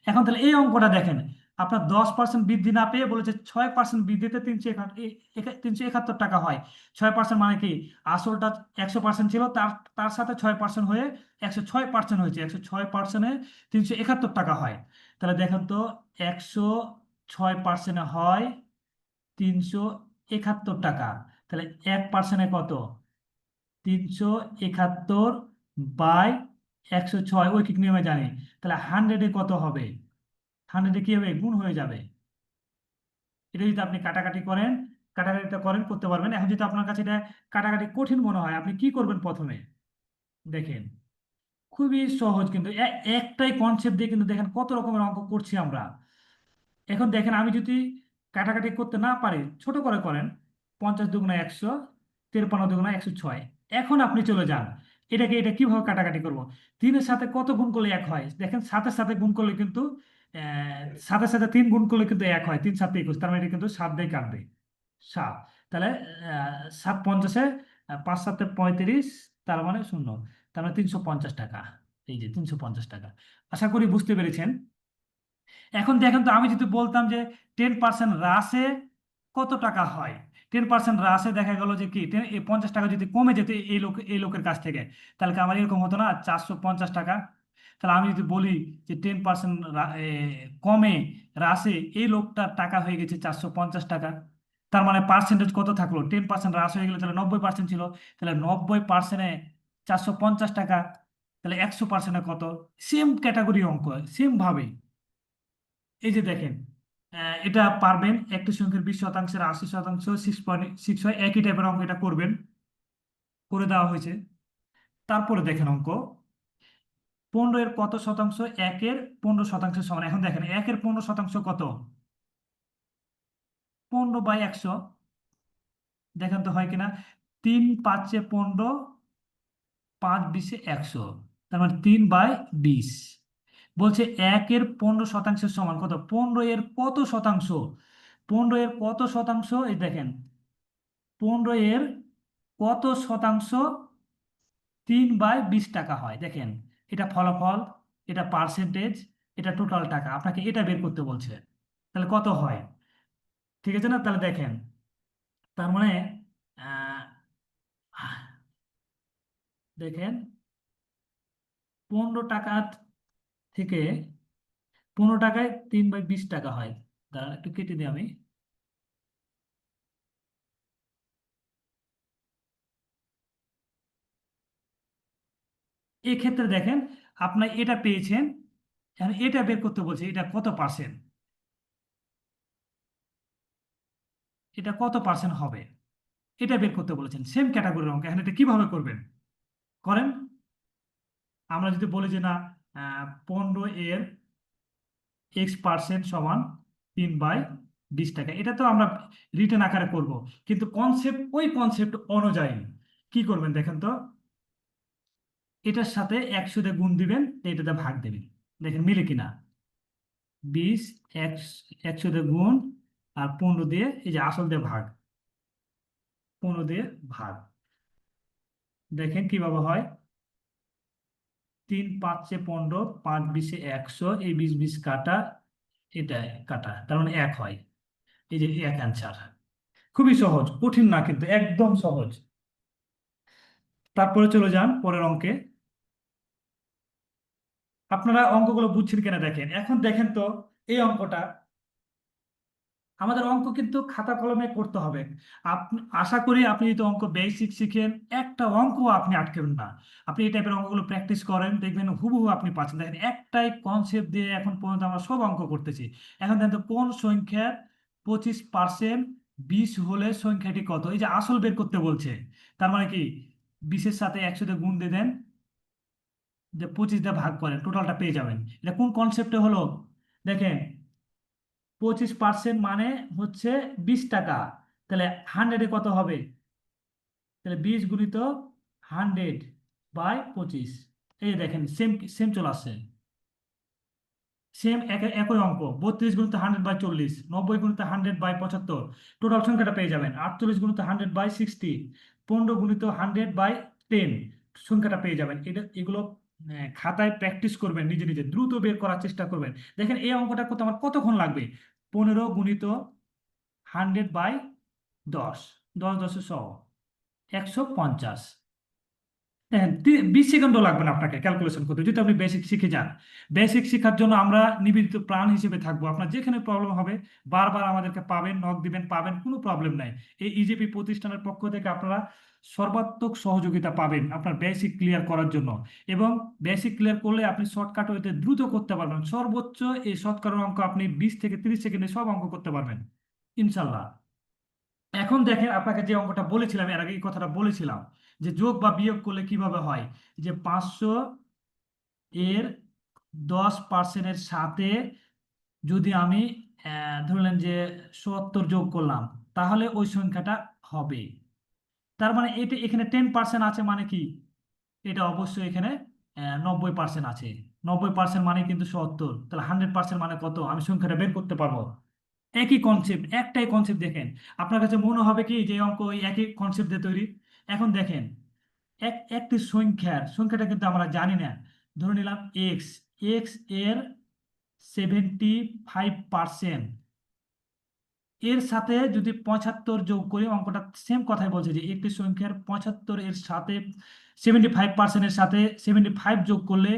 এখন তাহলে এই অঙ্কটা দেখেন, আপনার 10% বৃদ্ধি না পেয়ে বলেছে 6% বৃদ্ধিতে 371 টাকা হয়। 6% মানে কি, আসলটা 100% ছিল, তার তার সাথে 6% হয়ে 106% হয়েছে। 106%-এ 371 টাকা হয়। তাহলে দেখেন তো, 106%-এ হয় 371 টাকা। তাহলে 1%-এ কত? 371 বাই 106 ঐকিক নিয়মে জানি। তাহলে 100-এ কত হবে? 100-এ কি হবে? গুণ হয়ে যাবে। এটা যদি আপনি কাটাকাটি করেন, কাটাকাটিটা করতে পারবেন। এখন যদি আপনার কাছে এটা কাটাকাটি কঠিন মনে হয়, আপনি কি করবেন প্রথমে? দেখেন, খুবই সহজ, কিন্তু একটাই কনসেপ্ট দিয়ে কিন্তু দেখেন কত রকমের অঙ্ক করছি আমরা। এখন দেখেন, আমি যদি কাটাকাটি করতে না পারি, ছোট করে করেন। 50 দুগুণা 100, 53 দুগুণা 106। এখন আপনি চলে যান, এটা কিভাবে কাটাকাটি করব? 3-এর সাথে কত গুণ করলে 1 হয়? দেখেন, 7-এর সাথে গুণ করলে কিন্তু 7-এর সাথে 3 গুণ করলে কিন্তু 1 হয়। 3 7 21, তার মানে এটা কিন্তু 7 দিয়ে কাটবে। 7, তাহলে 7 50-এ 5 7 35, তার মানে 0, তার মানে 350 টাকা। এই যে 350 টাকা। আশা করি বুঝতে পেরেছেন। এখন দেখেন তো, আমি যদি বলতাম যে 10% হ্রাসে কত টাকা হয়? 10% হ্রাসে দেখা গেল যে কি, 50 টাকা যদি কমে যেত এই লোকের কাছ থেকে, তাহলে কি আমার এরকম হতো না 450 টাকা? তাহলে আমি যদি বলি যে 10% কমে হ্রাসে এই লোকটার টাকা হয়ে গেছে 450 টাকা, তার মানে পার্সেন্টেজ কত থাকলো? 10% হ্রাস হয়ে গেলে তাহলে 90% ছিল। তাহলে 90%-এ 450 টাকা, তাহলে 100%-এ কত? সেম ক্যাটাগরি অঙ্ক, সেম ভাবে। এই যে দেখেন, এটা পারবেন। একটি সংখ্যার 20%-এর 80% 6.6 হয়, একই টাইপের অঙ্ক এটা করবেন, করে দেওয়া হয়েছে। তারপরে দেখেন অঙ্ক, 15-এর কত শতাংশ 1-এর 15% সমান? এখন দেখেন, 1-এর 15% কত? 15/100। দেখেন তো হয় কিনা। 3 5-এ 15, 5 20-এ 100, তার মানে 3/20। বলছে 1-এর 15% সমান কত? 15-এর কত শতাংশ? 15-এর কত শতাংশ? এই দেখেন, 15-এর কত শতাংশ 3/20 টাকা হয়? দেখেন, এটা ফলাফল, এটা পার্সেন্টেজ, এটা টোটাল টাকা। আপনাকে এটা বের করতে বলছে, তাহলে কত হয়? ঠিক আছে না? তাহলে দেখেন, তার মানে আহ, দেখেন, 15 টাকা থেকে 15 টাকায় 3/20 টাকা হয়। দাঁড়ান, একটু কেটে দিই আমি। এই ক্ষেত্রে দেখেন, আপনার এটা পেয়েছেন, এখন এটা বের করতে বলছে, এটা কত পার্সেন্ট, এটা কত পার্সেন্ট হবে, এটা বের করতে বলেছেন। সেম ক্যাটাগরির অঙ্ক। এখন এটা কিভাবে করবেন? করেন। আমরা যদি বলি যে না, 15-এর X% সমান 3/20 টাকা, এটা তো আমরা রিটেন আকারে করব, কিন্তু কনসেপ্ট ওই কনসেপ্ট অনুযায়ী কি করবেন দেখেন তো, এটার সাথে 100 দিয়ে গুণ দিবেন, এটাতে ভাগ দেবেন। দেখেন মিলে কিনা। 20 100 দিয়ে গুণ, আর 15 দিয়ে, এই যে আসল দিয়ে ভাগ, 15 দিয়ে ভাগ। দেখেন কিভাবে হয়। 3 5-এ 15, 5 20-এ 100, এই 20 20 কাটা, এটা কাটা, তার মানে 1 হয়। এই যে 1 অ্যান্সার। খুবই সহজ, কঠিন না কিন্তু, একদম সহজ। তারপরে চলে যান পরের অঙ্কে। আপনারা অঙ্কগুলো বুঝছেন কিনা দেখেন। এখন দেখেন তো, এই অঙ্কটা আমাদের অঙ্ক কিন্তু খাতা কলমে করতে হবে। আপনি, আশা করি আপনি যদি অঙ্ক বেসিক শিখেন, একটা অঙ্ক আপনি আটকেবেন না। আপনি এই টাইপের অঙ্কগুলো প্র্যাকটিস করেন, দেখবেন হুবহু আপনি পাচ্ছেন। দেখেন, একটাই কনসেপ্ট দিয়ে এখন পর্যন্ত আমরা সব অঙ্ক করতেছি। এখন দেখেন তো, কোন সংখ্যার 25% 20 হলে সংখ্যাটি কত? এই যে আসল বের করতে বলছে, তার মানে কি, 20-এর সাথে 100 দিয়ে গুণ দিয়ে দেন, যে 25 দিয়ে ভাগ করেন, টোটালটা পেয়ে যাবেন। এটা কোন কনসেপ্টে হলো? দেখেন, 25% মানে হচ্ছে 20 টাকা। তাহলে 100-এ কত হবে? তাহলে 20 গুণিত 100/25। এই দেখেন, সেম সেম চলে আসছে। সেম একই অঙ্ক। 32 গুণিত 100/40, 90 গুণিত 100/75, টোটাল সংখ্যাটা পেয়ে যাবেন। 48 গুণিত 100/60, 15 গুণিত 100/10, সংখ্যাটা পেয়ে যাবেন। এগুলো খাতায় প্র্যাকটিস করবেন, নিজে নিজে দ্রুত বের করার চেষ্টা করবেন। দেখেন, এই অঙ্কটা করতে আমার কতক্ষণ লাগবে? 15 গুণিত 100/10, 10 10 100, 150। দেখেন, 20 সেকেন্ডও লাগবে না আপনাকে ক্যালকুলেশন করতে, যদি আপনি বেসিক শিখে যান। বেসিক শেখার জন্য আমরা নিবেদিত প্রাণ হিসেবে থাকবো। আপনার যেখানে প্রবলেম হবে, বারবার আমাদেরকে পাবেন, নক দিবেন, পাবেন, কোনো প্রবলেম নাই। এই ইজেপি প্রতিষ্ঠানের পক্ষ থেকে আপনারা সর্বাত্মক সহযোগিতা পাবেন আপনার বেসিক ক্লিয়ার করার জন্য। এবং বেসিক ক্লিয়ার করলে আপনি শর্টকাট ওয়েতে দ্রুত করতে পারবেন। সর্বোচ্চ এই শতকরা অঙ্ক আপনি 20 থেকে 30 সেকেন্ডে সব অঙ্ক করতে পারবেন ইনশাল্লাহ। এখন দেখেন, আপনাকে যে অঙ্কটা বলেছিলাম এর আগে, এই কথাটা বলেছিলাম যে যোগ বা বিয়োগ করলে কিভাবে হয়, যে 500 এর 10% সাথে যদি আমি ধরলেন যে 77 যোগ করলাম, তাহলে ওই সংখ্যাটা হবে। তার মানে এটা এখানে 10% আছে, মানে কি এটা অবশ্যই এখানে 90% আছে। 90% মানে কিন্তু 77, তাহলে 100% মানে কত, আমি সংখ্যাটা বের করতে পারবো। একই কনসেপ্ট, একটাই কনসেপ্ট। দেখেন, আপনার কাছে মনে হবে কি যে অঙ্ক ওই একই কনসেপ্ট দিয়ে তৈরি। এখন দেখেন, একটি সংখ্যাটা কিন্তু আমরা জানি না। ধরে নিলাম এক্স, এক্স এর 75% এর সাথে যদি 75 যোগ করি, অঙ্কটা সেম কথাই বলছে যে একটি সংখ্যার 75 এর সাথে 75% এর সাথে 75 যোগ করলে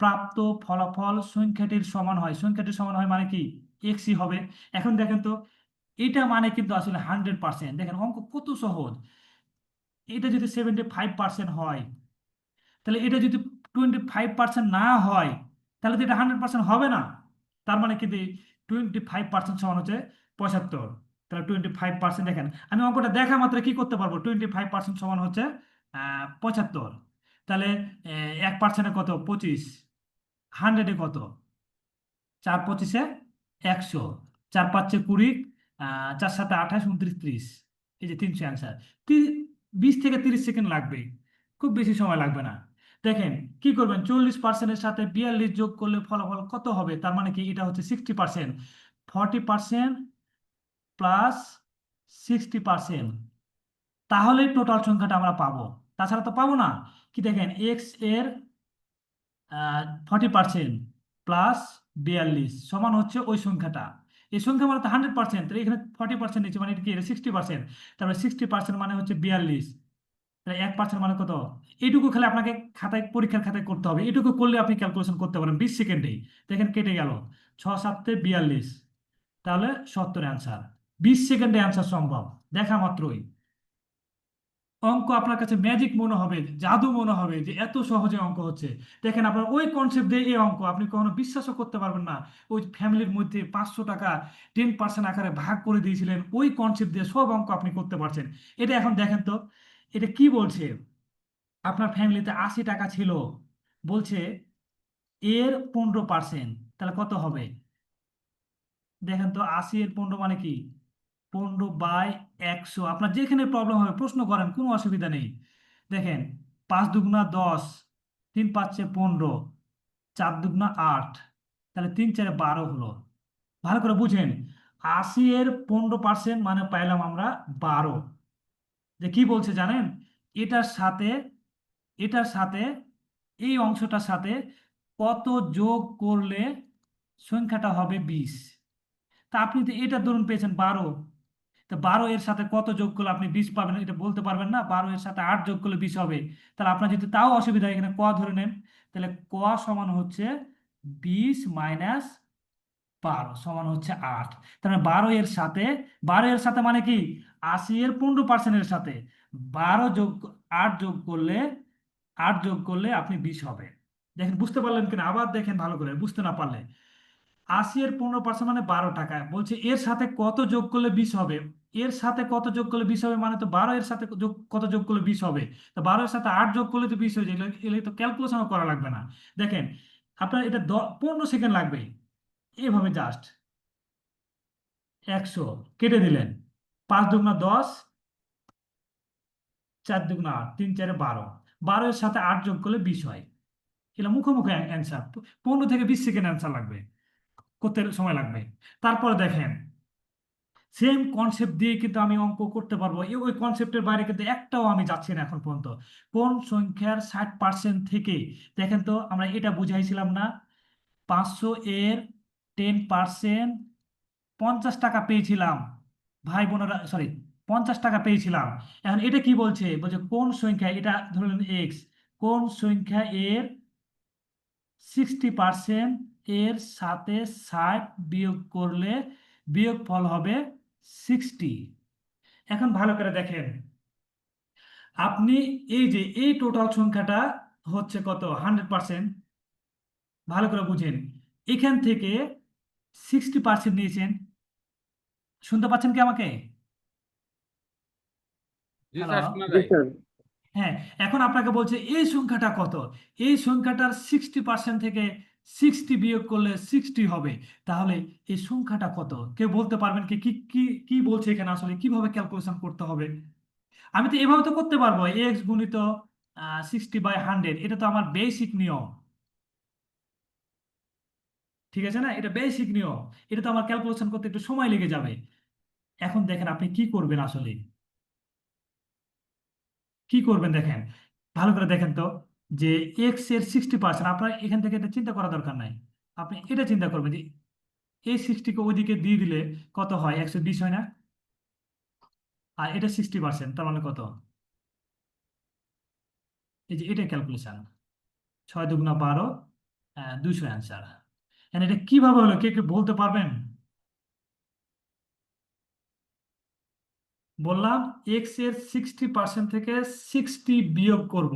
প্রাপ্ত ফলাফল সংখ্যাটির সমান হয়। সংখ্যাটির সমান হয় মানে কি, এক্সই হবে। এখন দেখেন তো, এটা মানে কিন্তু আসলে 100%। দেখেন অঙ্ক কত সহজ। এটা যদি 75% হয়, তাহলে এটা যদি 25% না হয়, তাহলে তো এটা 100% হবে না। তার মানে কিন্তু 25% সমান হচ্ছে 75। তাহলে 25%, দেখেন আমি অঙ্কটা দেখা মাত্র কি করতে পারবো, 25% সমান হচ্ছে 75। তাহলে 1% কত, 25। 100 কত, 4 25 100, 4 5 20, 4 7 28, 29 30। এই যে 300 অ্যান্সার। 20 থেকে 30 সেকেন্ড লাগবে, খুব বেশি সময় লাগবে না। দেখেন কি করবেন, 40%-এর সাথে 42 যোগ করলে ফলাফল কত হবে, তার মানে কি এটা হচ্ছে 60%। 40% প্লাস 60%, তাহলে টোটাল সংখ্যাটা আমরা পাবো, তাছাড়া তো পাবো না। কি দেখেন, এক্স এর 40% প্লাস 42 সমান হচ্ছে ওই সংখ্যাটা। এই সংখ্যা মানে তো 100%, তাহলে এখানে 40% নিচ্ছে, মানে এটা কি, এটা 60%। তারপরে 60% মানে হচ্ছে 42, তাহলে 1% মানে কত। এইটুকু খালি আপনাকে খাতায়, পরীক্ষার খাতায় করতে হবে। এটুকু করলে আপনি ক্যালকুলেশন করতে পারেন 20 সেকেন্ডেই। দেখেন কেটে গেল, 6 7 42, তাহলে 70 অ্যান্সার। 20 সেকেন্ডে অ্যান্সার সম্ভব দেখা মাত্রই। অঙ্ক আপনার কাছে ম্যাজিক মনে হবে, জাদু মনে হবে যে এত সহজে অঙ্ক হচ্ছে। দেখেন, আপনার ওই কনসেপ্ট দিয়ে এই অঙ্ক আপনি কখনো বিশ্বাসও করতে পারবেন না। ওই ফ্যামিলির মধ্যে 500 টাকা 10% আকারে ভাগ করে দিয়েছিলেন, ওই কনসেপ্ট দিয়ে সব অঙ্ক আপনি করতে পারছেন। এটা এখন দেখেন তো, এটা কি বলছে, আপনার ফ্যামিলিতে 80 টাকা ছিল, বলছে এর 15%, তাহলে কত হবে। দেখেন তো, 80 এর 15 মানে কি, 15/100। আপনার যেখানে প্রবলেম হবে প্রশ্ন করেন, কোনো অসুবিধা নেই। দেখেন, 5 দুগুণা 10, 3 5 15, 4 দুগুণা 8, তাহলে 3 4 12 হলো। ভালো করে বুঝেন, 80 এর 15% মানে পাইলাম আমরা 12। যে কি বলছে জানেন, এটার সাথে, এটার সাথে এই অংশটার সাথে কত যোগ করলে সংখ্যাটা হবে 20। তা আপনি তো এটা ধরুন পেয়েছেন 12, তো 12 এর সাথে কত যোগ করলে আপনি 20 পাবেন, এটা বলতে পারবেন না। 12 এর সাথে 8 যোগ করলে 20 হবে। তাহলে আপনার যদি তাও অসুবিধা হয়, এখানে ক ধরে নেন। তাহলে ক সমান হচ্ছে 20 মাইনাস 12 সমান হচ্ছে 8। তাহলে 12 এর সাথে মানে কি, 80 এর 15%-এর সাথে 12 যোগ, 8 যোগ করলে, 8 যোগ করলে আপনি 20 হবে। দেখেন বুঝতে পারলেন কিনা, আবার দেখেন ভালো করে, বুঝতে না পারলে। 80 এর 15% মানে 12 টাকা, বলছে এর সাথে কত যোগ করলে 20 হবে। এর সাথে কত যোগ করলে 20 হবে, মানে তো 12 এর সাথে কত যোগ করলে 20 হবে। তো 12 এর সাথে 8 যোগ করলে তো 20 হয়ে যায়। এগুলো তো ক্যালকুলেশনও করা লাগবে না। দেখেন, আপনার এটা 15 সেকেন্ড লাগবে। এইভাবে জাস্ট 100 কেটে দিলেন, 5 দুগুণা 10, 4 দুগুণা 8, 3 4 12, 12 এর সাথে 8 যোগ করলে 20 হয়। এটা মুখোমুখি অ্যান্সার। 15 থেকে 20 সেকেন্ড অ্যান্সার লাগবে, করতে সময় লাগবে। তারপরে দেখেন, সেম কনসেপ্ট দিয়ে কিন্তু আমি অঙ্ক করতে পারবো। ওই কনসেপ্টের বাইরে কিন্তু একটাও আমি যাচ্ছি না এখন পর্যন্ত। কোন সংখ্যার 60% থেকে, দেখেন তো, আমরা এটা বুঝাইছিলাম না, 500 এর 10%, 50 টাকা পেয়েছিলাম ভাই বোনেরা, সরি, 50 টাকা পেয়েছিলাম। এখন এটা কি বলছে, বলছে কোন সংখ্যা, এটা ধরলেন এক্স, কোন সংখ্যা এর 60% এর সাথে 60 বিয়োগ করলে বিয়োগফল হবে 60। এখন ভালো করে দেখেন, আপনি এই যে এই টোটাল সংখ্যাটা হচ্ছে কত 100%, ভালো করে বুঝেন। এখান থেকে 60% নিয়েছেন, শুনতে পাচ্ছেন কি আমাকে? জি হ্যালো। স্যার, শোনা জি যায়। স্যার। হ্যাঁ, এখন আপনাকে বলছে এই সংখ্যাটা কত। এই সংখ্যাটার 60% থেকে 60 বিয়োগ করলে 60 হবে। তাহলে এই সংখ্যাটা কত কেউ বলতে পারবেন কি? কি কি কি বলছে এখানে, আসলে কিভাবে ক্যালকুলেশন করতে হবে? আমি তো এভাবে তো করতে পারবো, এক্স গুণিত 60/100, এটা তো আমার বেসিক নিয়ম, ঠিক আছে না? এটা বেসিক নিয়ম, এটা তো আমার ক্যালকুলেশন করতে একটু সময় লেগে যাবে। এখন দেখেন আপনি কি করবেন, আসলে কি করবেন দেখেন, ভালো করে দেখেন তো, যে এক্স এর 60%, আপনার এখান থেকে এটা চিন্তা করা দরকার নাই। আপনি এটা চিন্তা করবেন যে এই 60কে ওইদিকে দিয়ে দিলে কত হয়, 120 হয় না? আর এটা 60%, তার মানে কত? এই যে এটা ক্যালকুলেশন, 6 × 2 = 12, 200 অ্যান্সার। এটা কিভাবে হলো, কে কে বলতে পারবেন? বললাম এক্স এর 60% থেকে 60 বিয়োগ করব,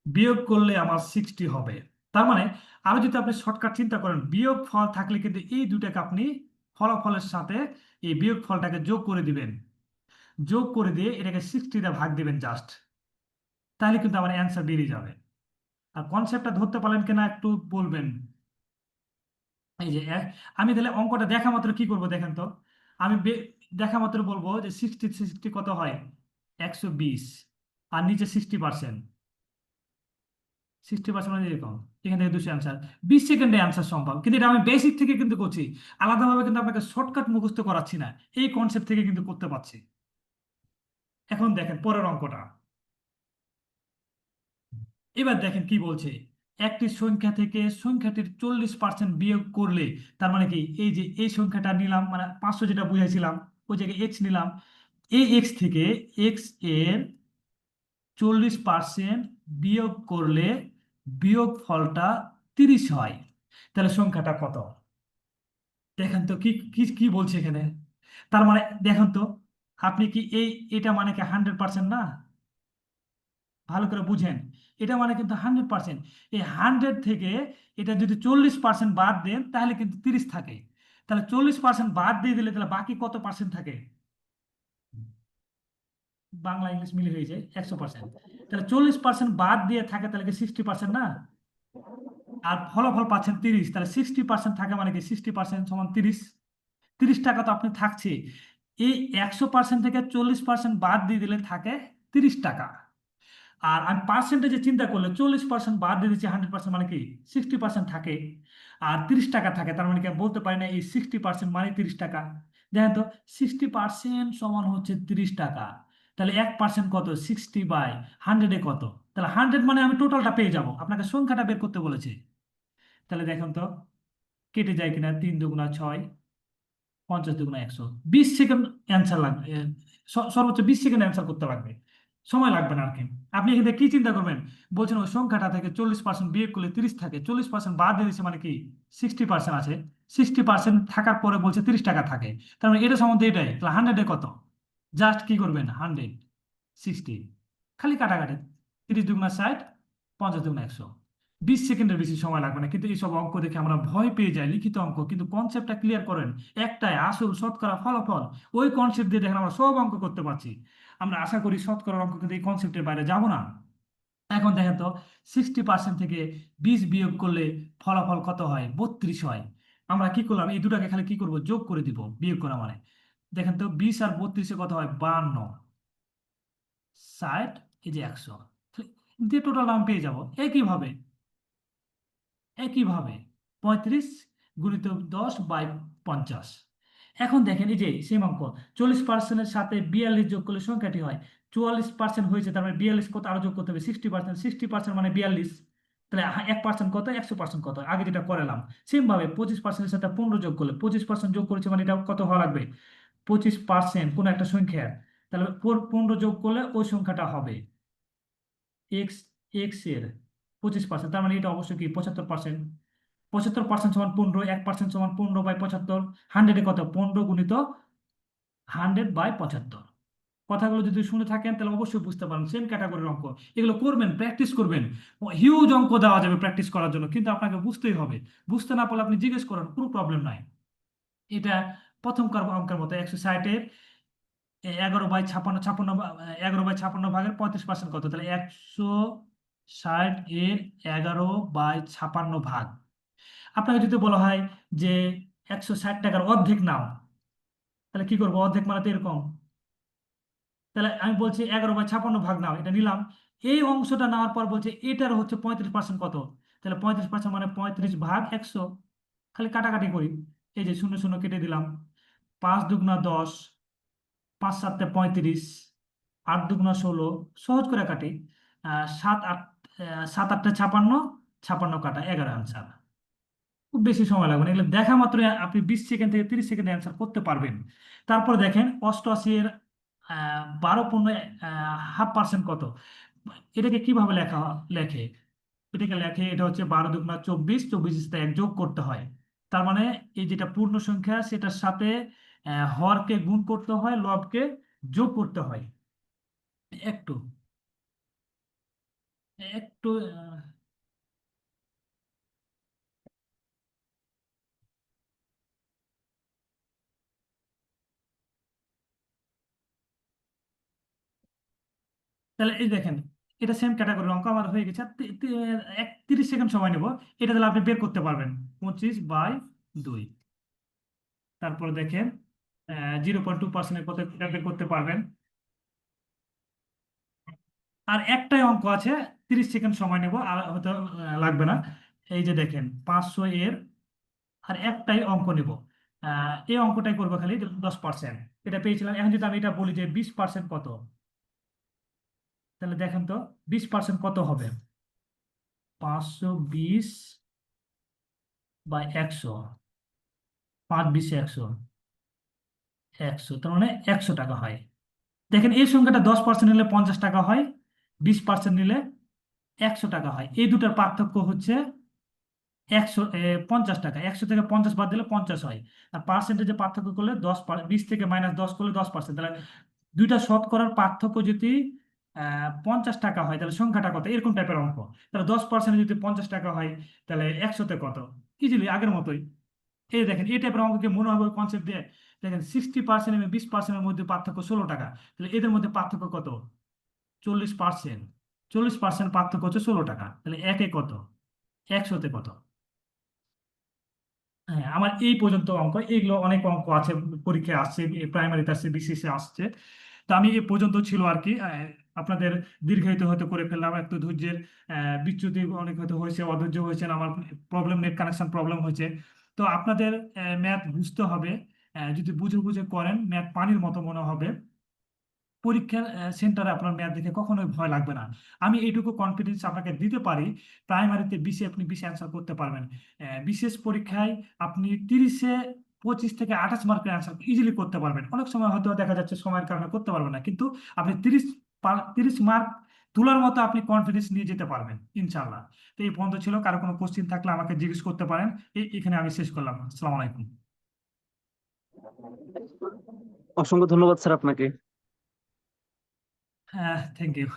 বিয়োগ করলে আমার 60 হবে। তার মানে আরো যদি আপনি শর্টকাট চিন্তা করেন, বিয়োগ ফল থাকলে কিন্তু এই দুটাকে আপনি ফলাফলের সাথে এই বিয়োগ ফলটাকে যোগ করে দিবেন, যোগ করে দিয়ে এটাকে 60 ভাগ দিবেন জাস্ট, তাহলে কিন্তু আমার অ্যান্সার বেরিয়ে যাবে। আর কনসেপ্টটা ধরতে পারলেন কিনা একটু বলবেন। এই যে আমি তাহলে অঙ্কটা দেখা মাত্র কি করব দেখেন তো, আমি দেখা মাত্র বলবো যে 60 কত হয়, 120, আর নিচে 60%, 60% মানে এরকম, এখান থেকে 200 অ্যান্সার। 20 সেকেন্ডে অ্যান্সার সম্ভব, কিন্তু এটা আমি বেসিক থেকে কিন্তু করছি, আলাদাভাবে কিন্তু আপনাকে শর্টকাট মুখস্থ করাচ্ছি না, এই কনসেপ্ট থেকে কিন্তু করতে পারছি। এখন দেখেন পরের অঙ্কটা, এবার দেখেন কি বলছে। একটি সংখ্যা থেকে সংখ্যাটির 40% বিয়োগ করলে, তার মানে কি, এই যে এই সংখ্যাটা নিলাম, মানে 500 যেটা বুঝাইছিলাম, ওই জায়গায় এক্স নিলাম, এই এক্স থেকে এক্স এর 40% বিয়োগ করলে বিয়োগ ফলটা 30 হয়। তাহলে সংখ্যাটা কত? দেখেন তো কি কি কি বলছে এখানে। তার মানে দেখেন তো, আপনি কি এটা মানে কি 100% না? ভালো করে বুঝেন, এটা মানে কিন্তু 100%। এই 100 থেকে এটা যদি 40% বাদ দেন তাহলে কিন্তু 30 থাকে। তাহলে 40% বাদ দিয়ে দিলে তাহলে বাকি কত পার্সেন্ট থাকে? বাংলা ইংলিশ মিলে হয়ে যায় 100%। তাহলে 40% বাদ দিয়ে থাকে তাহলে কি 60% না? আর ফলাফল পাচ্ছেন 30, তাহলে 60% থাকে মানে কি 60% সমান 30। 30 টাকা তো আপনি থাকছে। এই 100% থেকে 40% বাদ দিয়ে দিলে থাকে 30 টাকা। আর আমি পার্সেন্টেজে চিন্তা করলে 40% বাদ দিয়ে দিচ্ছি, 100% মানে কি 60% থাকে, আর 30 টাকা থাকে, তার মানে কি আমি বলতে পারি না এই 60% মানে 30 টাকা? দেখেন তো, 60% সমান হচ্ছে 30 টাকা। তাহলে 1% কত, 60/100 কত? তাহলে 100 মানে আমি টোটালটা পেয়ে যাব, আপনাকে সংখ্যাটা বের করতে বলেছে। তাহলে দেখুন তো কেটে যায় কিনা, 3 × 2 = 6, 50 × 100, 20 সেকেন্ড অ্যান্সার লাগবে, সর্বোচ্চ 20 সেকেন্ড অ্যান্সার করতে লাগবে, সময় লাগবে না আর কি। আপনি এখানে কি চিন্তা করবেন, বলছেন ওই সংখ্যাটা থেকে 40% বিয়োগ করলে 30 থাকে, 40% বাদ দিয়ে দিচ্ছে মানে কি 60% আছে, 60% থাকার পরে বলছে 30 টাকা থাকে, তার মানে এটা সম্বন্ধে এটাই। তাহলে 100-এ কত? জাস্ট কি করবেন, 100, 60, খালি কাটাকাটি, 30 × 2 = 60, 50 × 100, 20 সেকেন্ডের বেশি সময় লাগবে না। কিন্তু এইসব অঙ্ক দেখে আমরা ভয় পেয়ে যাই, লিখিত অঙ্ক, কিন্তু কনসেপ্টটা ক্লিয়ার করেন, একটাই আসল শতকরা ফলাফল, ওই কনসেপ্ট দিয়ে দেখেন আমরা সব অঙ্ক করতে পারছি। আমরা আশা করি শতকরার অঙ্ক কিন্তু এই কনসেপ্টের বাইরে যাব না। এখন দেখেন তো, 60% থেকে 20 বিয়োগ করলে ফলাফল কত হয়, 32 হয়। আমরা কি করলাম, এই দুটাকে খালি কি করব, যোগ করে দিব, বিয়োগ করা মানে। দেখেন তো 20 আর 32-এ কত হয়, 52, 60, এই যে 100 দিয়ে টোটাল নাম পেয়ে যাব। একইভাবে একইভাবে 35 × 10/50। এখন দেখেন এই যে সেম অঙ্ক, 40%-এর সাথে 42 যোগ করলে সংখ্যাটি হয়, 44% হয়েছে, তার মানে 42 কত আরো যোগ করতে হবে, 60%, 60% মানে 42, তাহলে 1% কত, 100% কত, আগে যেটা করালাম। সেম ভাবে 25%-এর সাথে 15 যোগ করলে, 25% যোগ করেছে মানে এটা কত হওয়া লাগবে, 25% কোন একটা সংখ্যা, তাহলে 15 যোগ করলে ওই সংখ্যাটা হবে এক্স, এক্স এর 25%, তার মানে এটা অবশ্যই কি 75%। 75% সমান 15, 1% সমান 15/75, 100-এ কত, 15 × 100/75, কথাগুলো যদি শুনে থাকেন তাহলে অবশ্যই বুঝতে পারেন সেম ক্যাটাগরির অঙ্ক। এগুলো করবেন, প্র্যাকটিস করবেন। হিউজ অঙ্ক দেওয়া যাবে প্র্যাকটিস করার জন্য, কিন্তু আপনাকে বুঝতেই হবে। বুঝতে না পারলে আপনি জিজ্ঞেস করেন, কোনো প্রবলেম নাই। এটা প্রথম অঙ্কের মতো 160-এর 11/56, 11/56 ভাগের 35% কত? তাহলে 160-এর 11/56 ভাগ। আপনাকে যদি বলা হয় যে 160 টাকার অর্ধেক নাও, তাহলে কি করবো? অর্ধেক মানে তো এরকম। তাহলে আমি বলছি 11/56 ভাগ নাও, এটা নিলাম। এই অংশটা নেওয়ার পর বলছে এটার হচ্ছে 35% কত? তাহলে 35% মানে 35/100। খালি কাটাকাটি করি, এই যে শূন্য শূন্য কেটে দিলাম। 5 × 2 = 10, 5 × 7 = 35, 8 × 2 = 16। সহজ করে কাটি, 7 × 8 = 56, 56 কাটা 11 আনসার। খুব বেশি সময় লাগবে না, এগুলো দেখা মাত্রই আপনি 20 সেকেন্ড থেকে 30 সেকেন্ডে অ্যান্সার করতে পারবেন। তারপর দেখেন 88-এর 12.5% কত? এটাকে কিভাবে লেখে? এটাকে লেখে, এটা হচ্ছে 12 × 2 = 24, 24 সাথে 1 যোগ করতে হয়। তার মানে এই যেটা পূর্ণ সংখ্যা সেটার সাথে হরকে গুণ করতে হয়, লবকে যোগ করতে হয়। একটু একটু তাহলে এই দেখেন, এটা সেম ক্যাটাগরির অঙ্ক আমার হয়ে গেছে। 30 সেকেন্ড সময় নেব। এটা তাহলে আপনি বের করতে পারবেন, 25/2। তারপরে দেখেন 0.2% কত, এটা বের করতে পারবেন। আর একটাই অঙ্ক আছে, 30 সেকেন্ড সময় নেব, আর হয়তো লাগবে না। এই যে দেখেন 500-এর আর একটাই অঙ্ক নেব। এই অঙ্কটাই করবো খালি 10%। এটা পেয়েছিলাম। এখন যদি আমি এটা বলি যে 20% কত, তাহলে দেখেন তো 20% কত হবে? 520/100, 5 × 20 = 100, 100, তার মানে 100 টাকা হয়। দেখেন এই সংখ্যাটা 10% নিলে 50 টাকা হয়, 20% নিলে 100 টাকা হয়। এই দুটার পার্থক্য হচ্ছে 50 টাকা। 100 থেকে 50 বাদ দিলে 50 হয়। আর পার্সেন্টেজে পার্থক্য করলে 20 থেকে -10 করলে 10%। তাহলে দুইটা শতকরার পার্থক্য যদি 50 টাকা হয়, তাহলে সংখ্যাটা কত? এরকম টাইপের অঙ্ক। তাহলে 10% যদি 50 টাকা হয়, তাহলে 100-তে কত? ইজিলি আগের মতোই। এই দেখেন এই টাইপের অঙ্ককে মনে হবে কনসেপ্ট দিয়ে। দেখেন 60% এবং 20%-এর মধ্যে পার্থক্য 16 টাকা। তাহলে এদের মধ্যে পার্থক্য কত? 40%। 40% পার্থক্য হচ্ছে 16 টাকা। তাহলে একে কত? 100-তে কত? হ্যাঁ, আমার এই পর্যন্ত অঙ্ক। এইগুলো অনেক অঙ্ক আছে, পরীক্ষায় আসছে, প্রাইমারিতে আসছে, বিসিএস আসছে। তো আমি এই পর্যন্ত ছিল আর কি। আপনাদের দীর্ঘায়িত হয়তো করে ফেললাম, একটু ধৈর্যের বিচ্যুতি অনেক হয়তো হয়েছে, অধৈর্য হয়েছেন, আমার প্রবলেম, নেট কানেকশন প্রবলেম হয়েছে। তো আপনাদের ম্যাথ বুঝতে হবে। যদি বুঝে বুঝে করেন, ম্যাথ পানির মতো মনে হবে। পরীক্ষার সেন্টারে আপনার ম্যাথ দেখে কখনোই ভয় লাগবে না। আমি এইটুকু কনফিডেন্স আপনাকে দিতে পারি, প্রাইমারিতে 20-এ আপনি 20 অ্যান্সার করতে পারবেন। বিশেষ পরীক্ষায় আপনি 30-এ 25 থেকে 28 মার্কের অ্যান্সার ইজিলি করতে পারবেন। অনেক সময় হয়তো দেখা যাচ্ছে সময়ের কারণে করতে পারবেন না, কিন্তু আপনি 30 মার্ক তোলার মতো আপনি কনফিডেন্স নিয়ে যেতে পারবেন ইনশাল্লাহ। তো এই পর্যন্ত ছিল। কারো কোনো কোশ্চিন থাকলে আমাকে জিজ্ঞেস করতে পারেন। এখানে আমি শেষ করলাম। আসসালামু আলাইকুম। অসংখ্য ধন্যবাদ স্যার আপনাকে। হ্যাঁ, থ্যাংক ইউ।